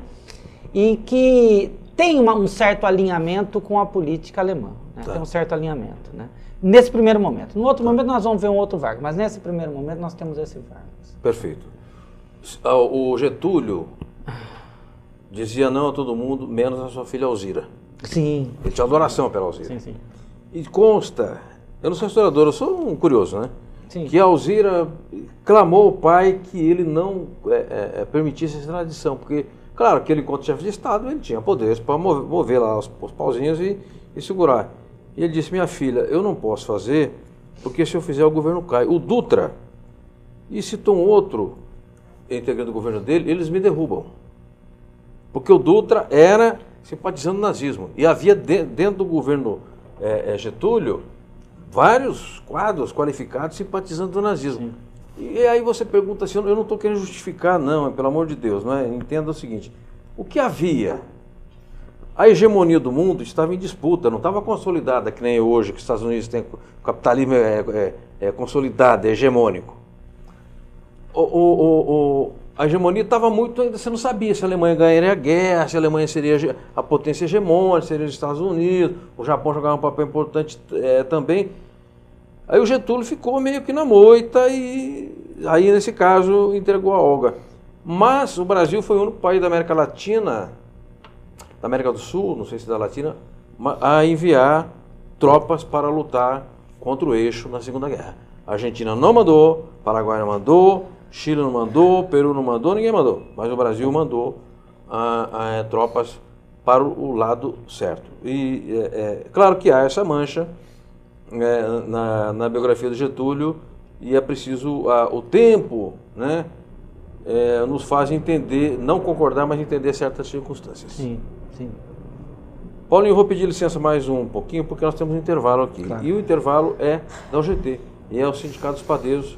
E que tem um certo alinhamento com a política alemã, né? Tem um certo alinhamento, né? Nesse primeiro momento. No outro momento nós vamos ver um outro Vargas, mas nesse primeiro momento nós temos esse Vargas. Perfeito. O Getúlio dizia não a todo mundo, menos a sua filha Alzira. Sim. Ele tinha adoração pela Alzira. Sim, sim. E consta, eu não sou historiador, eu sou um curioso, né? Sim. Que a Alzira clamou ao pai que ele não permitisse essa extradição, porque, claro, que ele, enquanto chefe de Estado, ele tinha poderes para mover lá os pauzinhos e segurar. E ele disse, minha filha, eu não posso fazer, porque se eu fizer o governo cai. O Dutra, e citou um outro integrante do governo dele, eles me derrubam. Porque o Dutra era simpatizando o nazismo. E havia dentro do governo Getúlio vários quadros qualificados simpatizando do nazismo. Sim. E aí você pergunta assim, eu não estou querendo justificar, não, pelo amor de Deus, não é? Entenda o seguinte, o que havia? A hegemonia do mundo estava em disputa, não estava consolidada, que nem hoje, que os Estados Unidos têm, o capitalismo é consolidado, é hegemônico. A hegemonia estava muito, ainda você não sabia se a Alemanha ganharia a guerra, se a Alemanha seria a potência hegemônica, seria os Estados Unidos, o Japão jogava um papel importante também. Aí o Getúlio ficou meio que na moita e aí, nesse caso, entregou a Olga. Mas o Brasil foi o único país da América Latina, da América do Sul, não sei se da Latina, a enviar tropas para lutar contra o eixo na Segunda Guerra. A Argentina não mandou, Paraguai não mandou, Chile não mandou, Peru não mandou, ninguém mandou. Mas o Brasil mandou tropas para o lado certo. E claro que há essa mancha na biografia do Getúlio e é preciso o tempo, né, nos faz entender, não concordar, mas entender certas circunstâncias. Sim, sim. Paulinho, eu vou pedir licença mais um pouquinho, porque nós temos um intervalo aqui. Claro. E o intervalo é da UGT, e é o Sindicato dos Padeiros,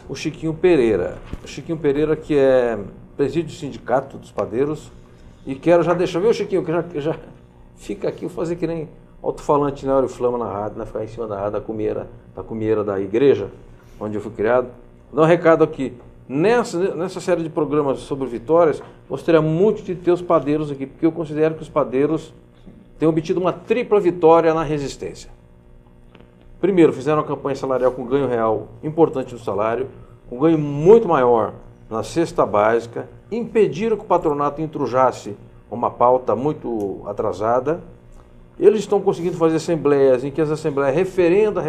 o Chiquinho Pereira. O Chiquinho Pereira, que é presídio do Sindicato dos Padeiros, e quero já deixar, viu, Chiquinho, que já fica aqui, vou fazer que nem alto-falante na Oriflama na rádio, né, ficar em cima da rádio da cumieira da igreja, onde eu fui criado. Vou dar um recado aqui. Nessa série de programas sobre vitórias, gostaria muito de ter os padeiros aqui, porque eu considero que os padeiros têm obtido uma tripla vitória na resistência. Primeiro, fizeram uma campanha salarial com ganho real importante do salário, um ganho muito maior na cesta básica, impediram que o patronato intrujasse uma pauta muito atrasada. Eles estão conseguindo fazer assembleias em que as assembleias referendam a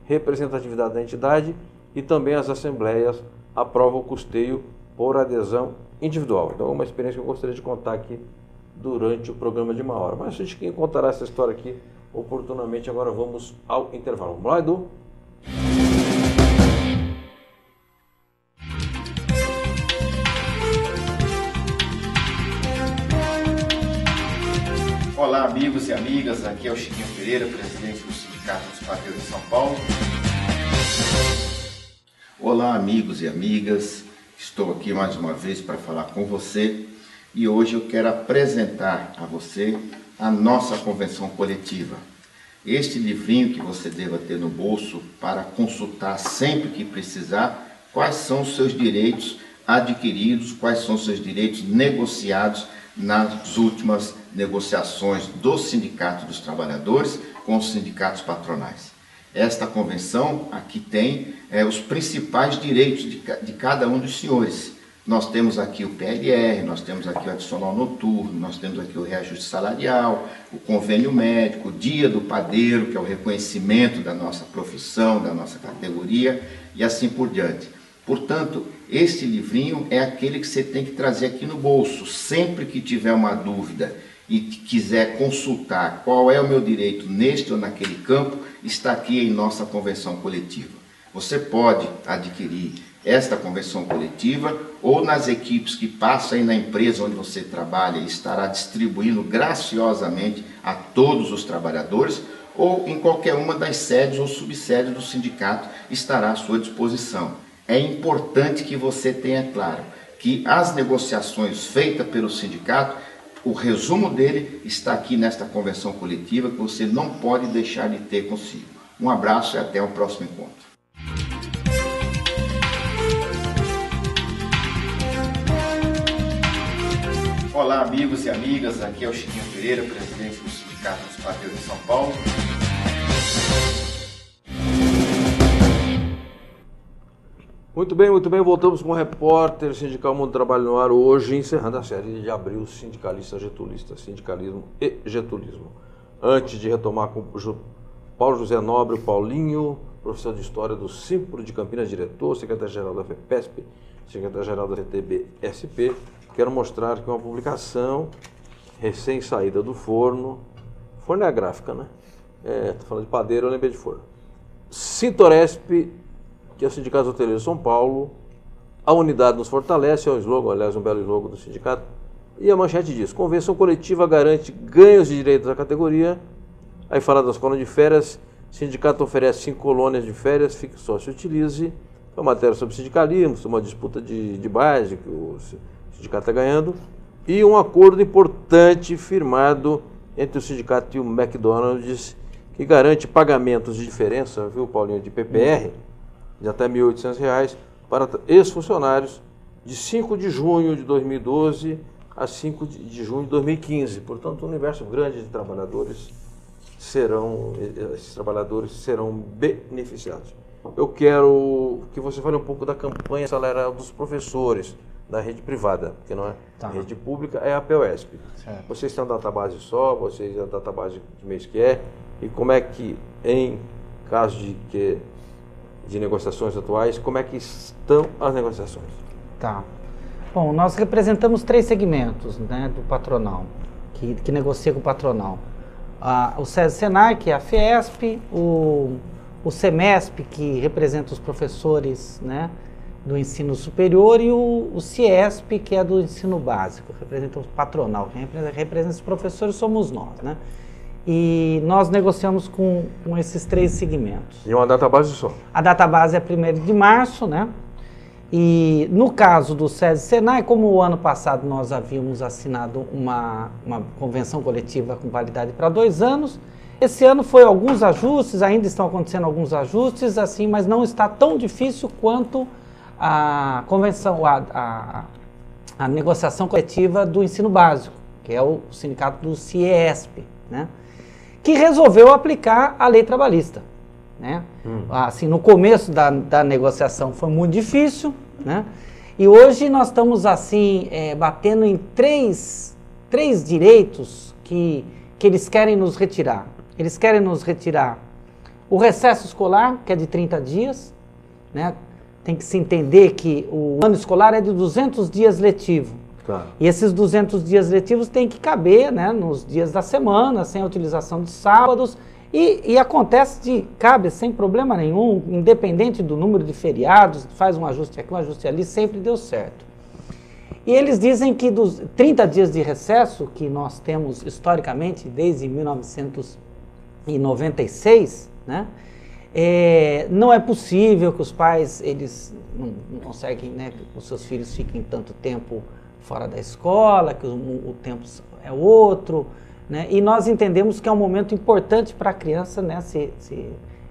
representatividade da entidade e também as assembleias aprovam o custeio por adesão individual. Então é uma experiência que eu gostaria de contar aqui durante o programa de 1 hora. Mas a gente quem contará essa história aqui oportunamente. Agora vamos ao intervalo. Vamos lá, Edu? Olá, amigos e amigas, aqui é o Chiquinho Pereira, presidente do Sindicato dos Padeiros de São Paulo. Olá, amigos e amigas, estou aqui mais uma vez para falar com você e hoje eu quero apresentar a você a nossa convenção coletiva. Este livrinho que você deva ter no bolso para consultar sempre que precisar quais são os seus direitos adquiridos, quais são os seus direitos negociados nas últimas negociações do Sindicato dos Trabalhadores com os sindicatos patronais. Esta convenção aqui tem os principais direitos de cada um dos senhores. Nós temos aqui o PLR, nós temos aqui o adicional noturno, nós temos aqui o reajuste salarial, o convênio médico, o dia do padeiro, que é o reconhecimento da nossa profissão, da nossa categoria e assim por diante. Portanto, este livrinho é aquele que você tem que trazer aqui no bolso, sempre que tiver uma dúvida e quiser consultar qual é o meu direito neste ou naquele campo, está aqui em nossa convenção coletiva. Você pode adquirir esta convenção coletiva ou nas equipes que passam aí na empresa onde você trabalha e estará distribuindo graciosamente a todos os trabalhadores, ou em qualquer uma das sedes ou subsedes do sindicato estará à sua disposição. É importante que você tenha claro que as negociações feitas pelo sindicato, o resumo dele está aqui nesta convenção coletiva que você não pode deixar de ter consigo. Um abraço e até o próximo encontro. Olá, amigos e amigas, aqui é o Chiquinho Pereira, presidente do Sindicato dos Padeiros de São Paulo. Muito bem, voltamos com o repórter Sindical Mundo do Trabalho no Ar, hoje encerrando a série de abril sindicalista getulista, sindicalismo e getulismo. Antes de retomar com o Paulo José Nobre, o Paulinho, professor de História do Simpro de Campinas, diretor, secretário-geral da FEPESP, secretário-geral da CTB-SP, quero mostrar que uma publicação recém-saída do forno é a gráfica, né? Estou falando de padeiro, eu lembrei de forno. Sintoresp, que é o Sindicato Hoteleiro de São Paulo, a unidade nos fortalece, é um slogan, aliás, um belo slogan do sindicato, e a manchete diz: convenção coletiva garante ganhos de direitos da categoria. Aí fala das colônias de férias, sindicato oferece 5 colônias de férias, fique só se utilize. É uma matéria sobre sindicalismo, uma disputa de base que o sindicato está ganhando, e um acordo importante firmado entre o sindicato e o McDonald's, que garante pagamentos de diferença, viu, Paulinho, de PPR, de até R$ 1.800 para ex-funcionários de 5 de junho de 2012 a 5 de junho de 2015. Portanto, um universo grande de trabalhadores esses trabalhadores serão beneficiados. Eu quero que você fale um pouco da campanha salarial dos professores da rede privada, porque não é a rede pública, é a POSP. Certo. Vocês têm uma database só, vocês têm a database de mês que é, e como é que, em caso de negociações atuais, como é que estão as negociações? Tá. Bom, nós representamos 3 segmentos, né, do patronal, que negocia com o patronal. O SESI-SENAI, que é a FIESP, o SEMESP, que representa os professores, né, do ensino superior, e o CIESP, que é do ensino básico, representa o patronal. Quem representa os professores somos nós, né? E nós negociamos com esses 3 segmentos. E uma database só? A database é 1º de março, né? E no caso do SESI Senai, como o ano passado nós havíamos assinado uma convenção coletiva com validade para 2 anos, esse ano foi alguns ajustes, ainda estão acontecendo alguns ajustes, assim, mas não está tão difícil quanto a convenção, a negociação coletiva do ensino básico, que é o sindicato do CIESP, né? Que resolveu aplicar a lei trabalhista, né? Assim, no começo da negociação foi muito difícil, né? E hoje nós estamos assim batendo em três direitos que eles querem nos retirar. Eles querem nos retirar o recesso escolar, que é de 30 dias, né? Tem que se entender que o ano escolar é de 200 dias letivo. Tá. E esses 200 dias letivos têm que caber, né, nos dias da semana, sem a utilização de sábados, e acontece cabe sem problema nenhum, independente do número de feriados, faz um ajuste aqui, um ajuste ali, sempre deu certo. E eles dizem que dos 30 dias de recesso, que nós temos historicamente desde 1996, né, não é possível que os pais, eles não conseguem, né, que os seus filhos fiquem tanto tempo fora da escola, que o tempo é outro, né? E nós entendemos que é um momento importante para a criança, né, se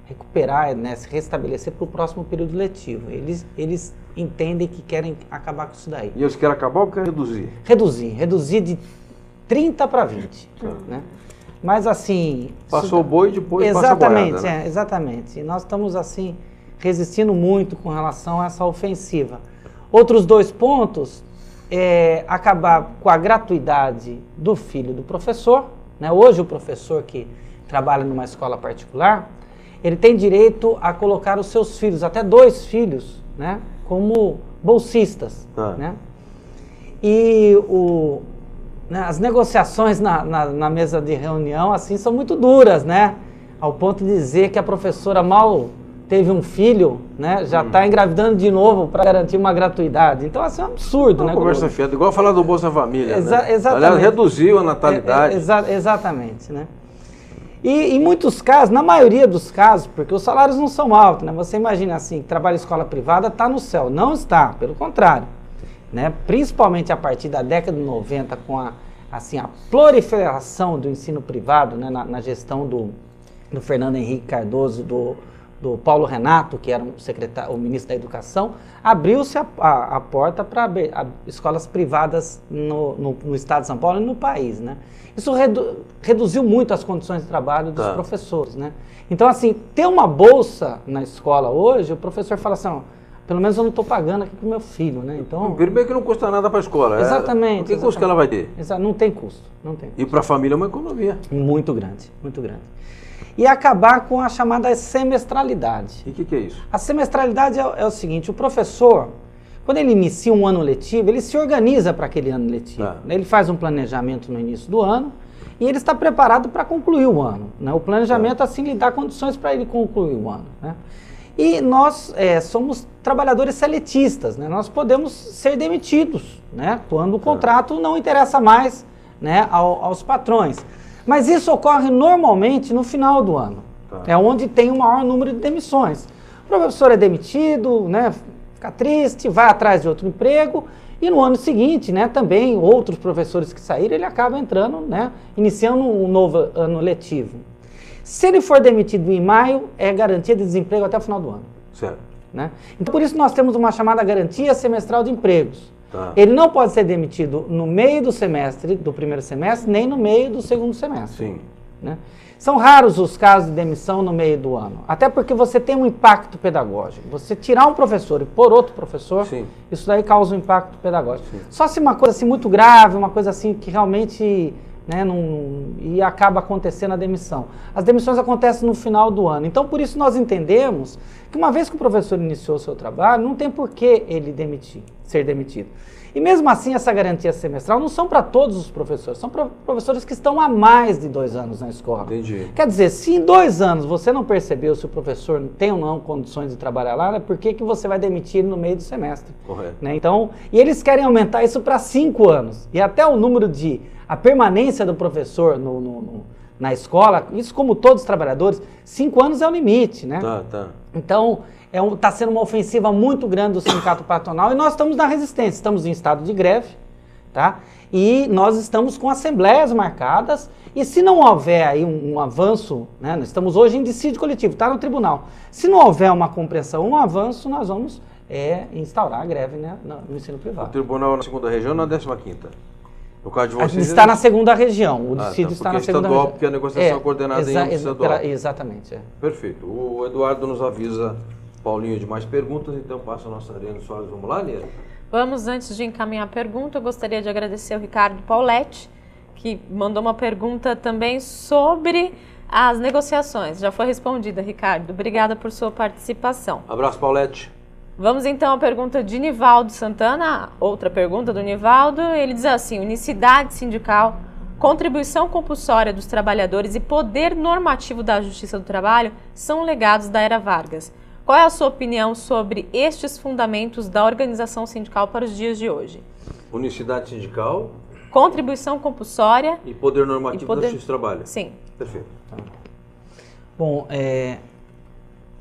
recuperar, né, se restabelecer para o próximo período letivo. Eles entendem que querem acabar com isso daí. E eles querem acabar ou querem reduzir? Reduzir de 30 para 20. Né? Mas assim... Passou o boi, depois exatamente, passa a boiada, né? Exatamente. E nós estamos assim resistindo muito com relação a essa ofensiva. Outros 2 pontos... acabar com a gratuidade do filho do professor, né? Hoje o professor que trabalha numa escola particular, ele tem direito a colocar os seus filhos, até 2 filhos, né, como bolsistas, né? E né, as negociações na mesa de reunião assim são muito duras, né? Ao ponto de dizer que a professora mal teve um filho, né, já está engravidando de novo para garantir uma gratuidade. Então, assim, é um absurdo, né? Conversa fiada, igual falar do Bolsa Família, né? Exatamente. Aliás, reduziu a natalidade. Exatamente, né? E em muitos casos, na maioria dos casos, porque os salários não são altos, né? Você imagina assim, que trabalha em escola privada está no céu. Não está, pelo contrário, né? Principalmente a partir da década de 90, com a proliferação do ensino privado, né, na gestão do Fernando Henrique Cardoso, do Paulo Renato, que era o ministro da Educação, abriu-se a porta para escolas privadas no estado de São Paulo e no país, né? Isso reduziu muito as condições de trabalho dos professores, né? Então, assim, ter uma bolsa na escola hoje, o professor fala assim, ó, pelo menos eu não estou pagando aqui para o meu filho, né? Então, primeiro que não custa nada para a escola. Exatamente. Que custo que ela vai ter? Não tem custo. E para a família é uma economia. Muito grande, muito grande. E acabar com a chamada semestralidade. E o que é isso? A semestralidade é o seguinte, o professor, quando ele inicia um ano letivo, ele se organiza para aquele ano letivo. Ele faz um planejamento no início do ano e ele está preparado para concluir o ano, né? O planejamento assim lhe dá condições para ele concluir o ano, né? E nós somos trabalhadores seletistas, né? Nós podemos ser demitidos, né, quando o contrato não interessa mais, né, aos patrões. Mas isso ocorre normalmente no final do ano. É onde tem o maior número de demissões. O professor é demitido, né, fica triste, vai atrás de outro emprego, e no ano seguinte, né, também outros professores que saíram, ele acaba entrando, né, iniciando um novo ano letivo. Se ele for demitido em maio, é garantia de desemprego até o final do ano. Certo. Né? Então, por isso nós temos uma chamada garantia semestral de empregos. Ele não pode ser demitido no meio do semestre, do primeiro semestre, nem no meio do segundo semestre. Sim. Né? São raros os casos de demissão no meio do ano, até porque você tem um impacto pedagógico. Você tirar um professor e pôr outro professor, Sim. Isso daí causa um impacto pedagógico. Sim. Só se uma coisa assim muito grave, uma coisa assim que realmente, né, e acaba acontecendo a demissão. As demissões acontecem no final do ano. Então, por isso nós entendemos que uma vez que o professor iniciou o seu trabalho, não tem por que ele demitir. ser demitido. E mesmo assim, essa garantia semestral não são para todos os professores, são para professores que estão há mais de 2 anos na escola. Entendi. Quer dizer, se em 2 anos você não percebeu se o professor tem ou não condições de trabalhar lá, né, por que você vai demitir ele no meio do semestre? Correto. Né? Então, e eles querem aumentar isso para 5 anos. E até o número a permanência do professor na escola, isso como todos os trabalhadores, 5 anos é o limite, né? Tá. Então, está sendo uma ofensiva muito grande do sindicato patronal e nós estamos na resistência, estamos em estado de greve, tá? E nós estamos com assembleias marcadas e se não houver aí um avanço, né? Nós estamos hoje em dissídio coletivo, está no tribunal. Se não houver uma compreensão, um avanço, nós vamos instaurar a greve, né, no ensino O privado. tribunal na 2ª região ou na 15ª? No caso de vocês... Está na 2ª região, o dissídio está na 2ª região. Estadual, porque a negociação é coordenada em âmbito estadual. Exatamente. Perfeito. O Eduardo nos avisa, Paulinho, de mais perguntas, então passa a nossa Ariane Soares. Vamos lá, Ariane? Vamos, antes de encaminhar a pergunta, eu gostaria de agradecer ao Ricardo Pauletti, que mandou uma pergunta também sobre as negociações. Já foi respondida, Ricardo. Obrigada por sua participação. Abraço, Pauletti. Vamos então à pergunta de Nivaldo Santana, outra pergunta do Nivaldo. Ele diz assim: unicidade sindical, contribuição compulsória dos trabalhadores e poder normativo da Justiça do Trabalho são legados da era Vargas. Qual é a sua opinião sobre estes fundamentos da organização sindical para os dias de hoje? Unicidade sindical, contribuição compulsória e poder normativo da Justiça do Trabalho. Sim. Perfeito. Bom,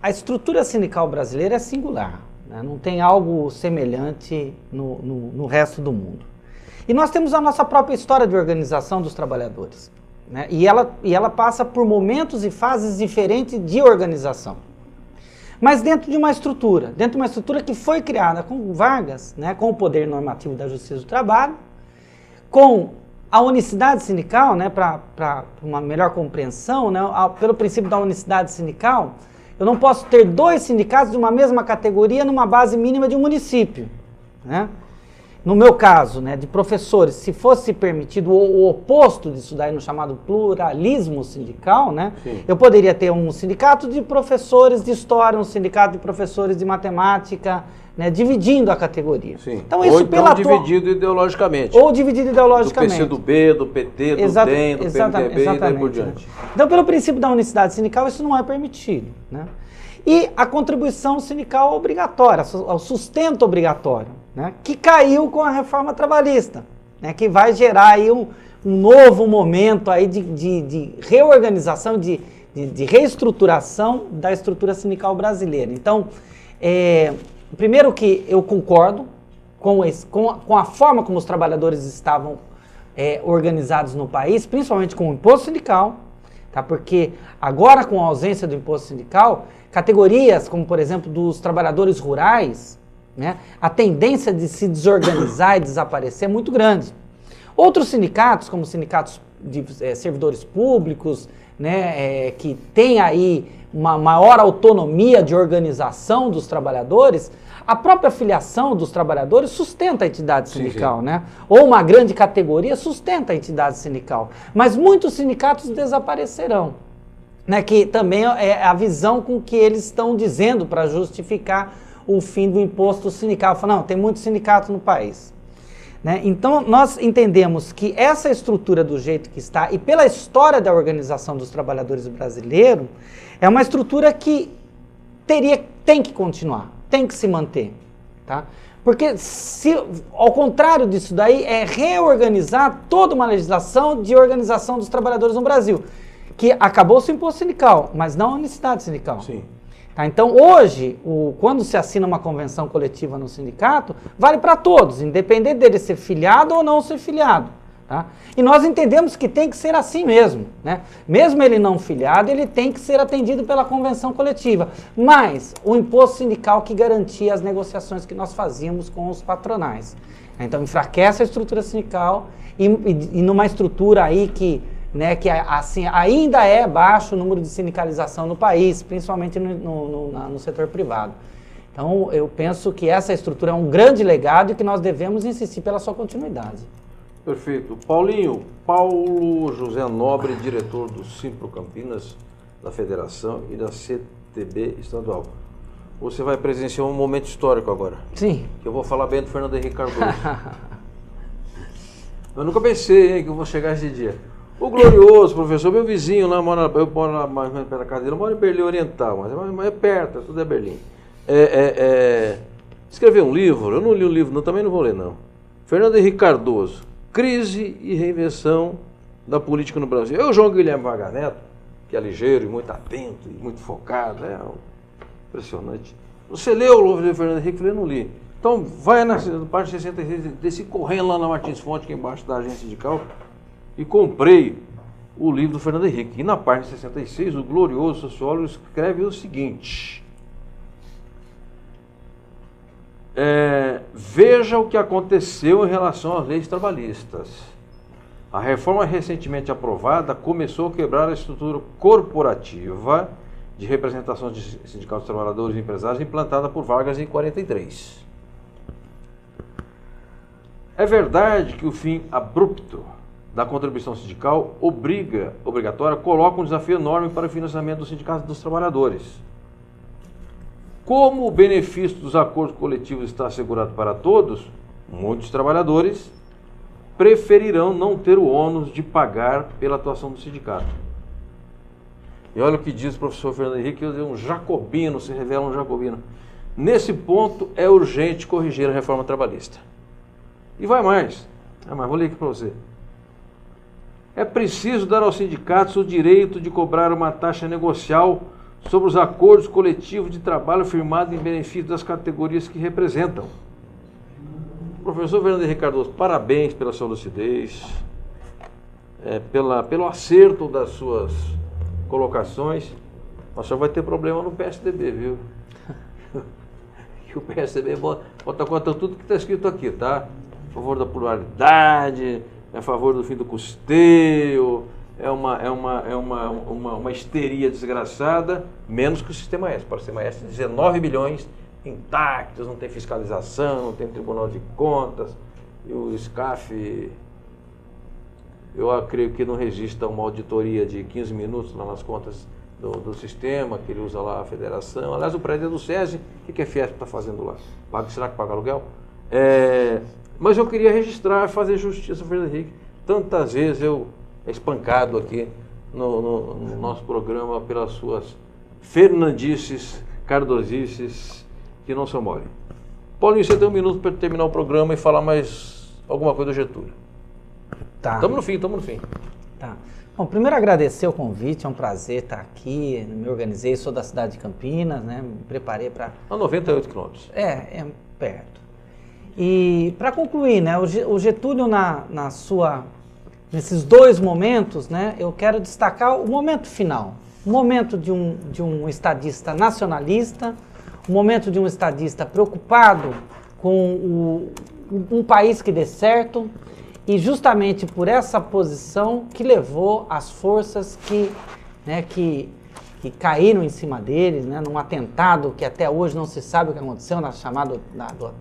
a estrutura sindical brasileira é singular. Não tem algo semelhante no resto do mundo. E nós temos a nossa própria história de organização dos trabalhadores. Né? E ela passa por momentos e fases diferentes de organização. Mas dentro de uma estrutura que foi criada com Vargas, né, com o poder normativo da Justiça do Trabalho, com a unicidade sindical, né, para uma melhor compreensão, né, pelo princípio da unicidade sindical, eu não posso ter 2 sindicatos de uma mesma categoria numa base mínima de um município. Né? No meu caso, né, de professores, se fosse permitido o oposto disso daí no chamado pluralismo sindical, né, eu poderia ter um sindicato de professores de história, um sindicato de professores de matemática, né, dividindo a categoria. Sim. Então, isso dividido ideologicamente. Ou dividido ideologicamente. Do PCdoB, do PT, do DEM, do PMDB e daí por diante. Então, pelo princípio da unicidade sindical, isso não é permitido. Né? E a contribuição sindical obrigatória, o sustento obrigatório, né, que caiu com a reforma trabalhista, né, que vai gerar aí um novo momento aí de reorganização, de reestruturação da estrutura sindical brasileira. Então, primeiro que eu concordo com a forma como os trabalhadores estavam organizados no país, principalmente com o imposto sindical, tá? Porque agora com a ausência do imposto sindical, categorias como, por exemplo, dos trabalhadores rurais, né, a tendência de se desorganizar e desaparecer é muito grande. Outros sindicatos, como sindicatos de servidores públicos, né, que têm aí uma maior autonomia de organização dos trabalhadores, a própria filiação dos trabalhadores sustenta a entidade sindical, né? Ou uma grande categoria sustenta a entidade sindical. Mas muitos sindicatos desaparecerão, né? Que também é a visão com que eles estão dizendo para justificar o fim do imposto sindical. Falam, não, tem muitos sindicatos no país. Né? Então, nós entendemos que essa estrutura do jeito que está, e pela história da organização dos trabalhadores brasileiros, é uma estrutura que tem que continuar, tem que se manter. Tá? Porque, ao contrário disso daí, é reorganizar toda uma legislação de organização dos trabalhadores no Brasil, que acabou-se o imposto sindical, mas não a unicidade sindical. Sim. Tá, então, hoje, quando se assina uma convenção coletiva no sindicato, vale para todos, independente dele ser filiado ou não ser filiado. Tá? E nós entendemos que tem que ser assim mesmo. Né? Mesmo ele não filiado, ele tem que ser atendido pela convenção coletiva. Mas o imposto sindical que garantia as negociações que nós fazíamos com os patronais. Então, enfraquece a estrutura sindical e numa estrutura aí que assim, ainda é baixo o número de sindicalização no país, principalmente no setor privado. Então, eu penso que essa estrutura é um grande legado e que nós devemos insistir pela sua continuidade. Perfeito. Paulinho, Paulo José Nobre, diretor do Simpro Campinas, da Federação e da CTB Estadual. você vai presenciar um momento histórico agora. Sim. Que eu vou falar bem do Fernando Henrique Cardoso. Eu nunca pensei, hein, que eu vou chegar esse dia. O glorioso professor, meu vizinho lá, eu moro lá mais ou menos perto da casa dele, eu moro em Berlim Oriental, mas é perto, tudo é Berlim. Escreveu um livro, eu não li o livro, não, também não vou ler não. Fernando Henrique Cardoso, Crise e Reinvenção da Política no Brasil. Eu, João Guilherme Vargas Neto, que é ligeiro e muito atento e muito focado, impressionante. Você leu o livro de Fernando Henrique? Eu falei, não li. Então vai na página 66, desci correndo lá na Martins Fonte, que é embaixo da agência sindical, e comprei o livro do Fernando Henrique. E na página 66, o glorioso sociólogo escreve o seguinte: veja o que aconteceu em relação às leis trabalhistas. A reforma recentemente aprovada começou a quebrar a estrutura corporativa de representação de sindicatos, trabalhadores e empresários implantada por Vargas em 1943. É verdade que o fim abrupto da contribuição sindical obrigatória coloca um desafio enorme para o financiamento dos sindicatos dos trabalhadores. Como o benefício dos acordos coletivos está assegurado para todos, muitos trabalhadores preferirão não ter o ônus de pagar pela atuação do sindicato. E olha o que diz o professor Fernando Henrique, um jacobino, se revela um jacobino. Nesse ponto é urgente corrigir a reforma trabalhista. E vai mais, vou ler aqui para você. É preciso dar aos sindicatos o direito de cobrar uma taxa negocial sobre os acordos coletivos de trabalho firmados em benefício das categorias que representam. Professor Fernando Henrique Cardoso, parabéns pela sua lucidez, pelo acerto das suas colocações. Mas só vai ter problema no PSDB, viu? Que o PSDB bota contra tudo que está escrito aqui, tá? A favor da pluralidade, a favor do fim do custeio, é uma histeria desgraçada, menos que o Sistema S. Para o Sistema S, 19 bilhões intactos, não tem fiscalização, não tem Tribunal de Contas, e o SCAF, eu creio que não resiste a uma auditoria de 15 minutos lá nas contas do sistema, que ele usa lá a federação. Aliás, o prédio é do SESI, o que a Fiesp está fazendo lá? Será que paga aluguel? Mas eu queria registrar, fazer justiça ao Fernando Henrique. Tantas vezes eu espancado aqui no nosso programa pelas suas fernandices, cardosices, que não são mole. Paulinho, você tem um minuto para terminar o programa e falar mais alguma coisa do Getúlio. Tá. Estamos no fim. Tá. Bom, primeiro agradecer o convite, é um prazer estar aqui, me organizei, sou da cidade de Campinas, né, me preparei para... A 98 quilômetros. É perto. E para concluir, né, o Getúlio nesses dois momentos, né, eu quero destacar o momento final, o momento de um estadista nacionalista, o momento de um estadista preocupado com um país que dê certo, e justamente por essa posição que levou as forças que caíram em cima deles, né, num atentado que até hoje não se sabe o que aconteceu, chamado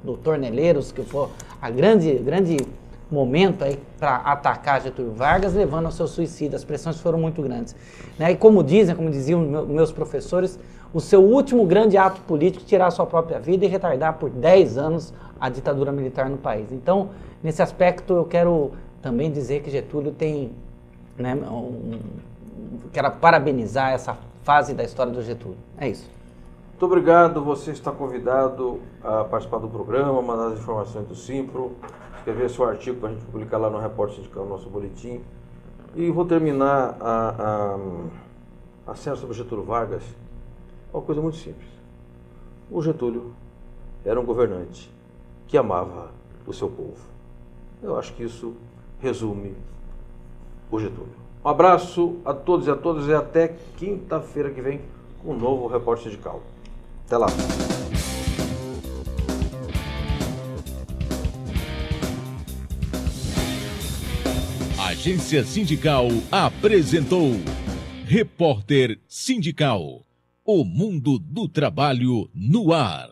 do Torneleiros, que foi a grande momento para atacar Getúlio Vargas, levando ao seu suicídio. As pressões foram muito grandes. Né? E como diziam meus professores, o seu último grande ato político, tirar a sua própria vida e retardar por 10 anos a ditadura militar no país. Então, nesse aspecto, eu quero também dizer que Getúlio tem... Né, quero parabenizar essa fase da história do Getúlio. É isso. Muito obrigado. Você está convidado a participar do programa, mandar as informações do Simpro, escrever seu artigo para a gente publicar lá no Repórter Sindical, no nosso boletim. E vou terminar a série sobre Getúlio Vargas. Uma coisa muito simples. O Getúlio era um governante que amava o seu povo. Eu acho que isso resume o Getúlio. Um abraço a todos e a todas e até quinta-feira que vem com um novo Repórter Sindical. Até lá. A Agência Sindical apresentou Repórter Sindical. O mundo do trabalho no ar.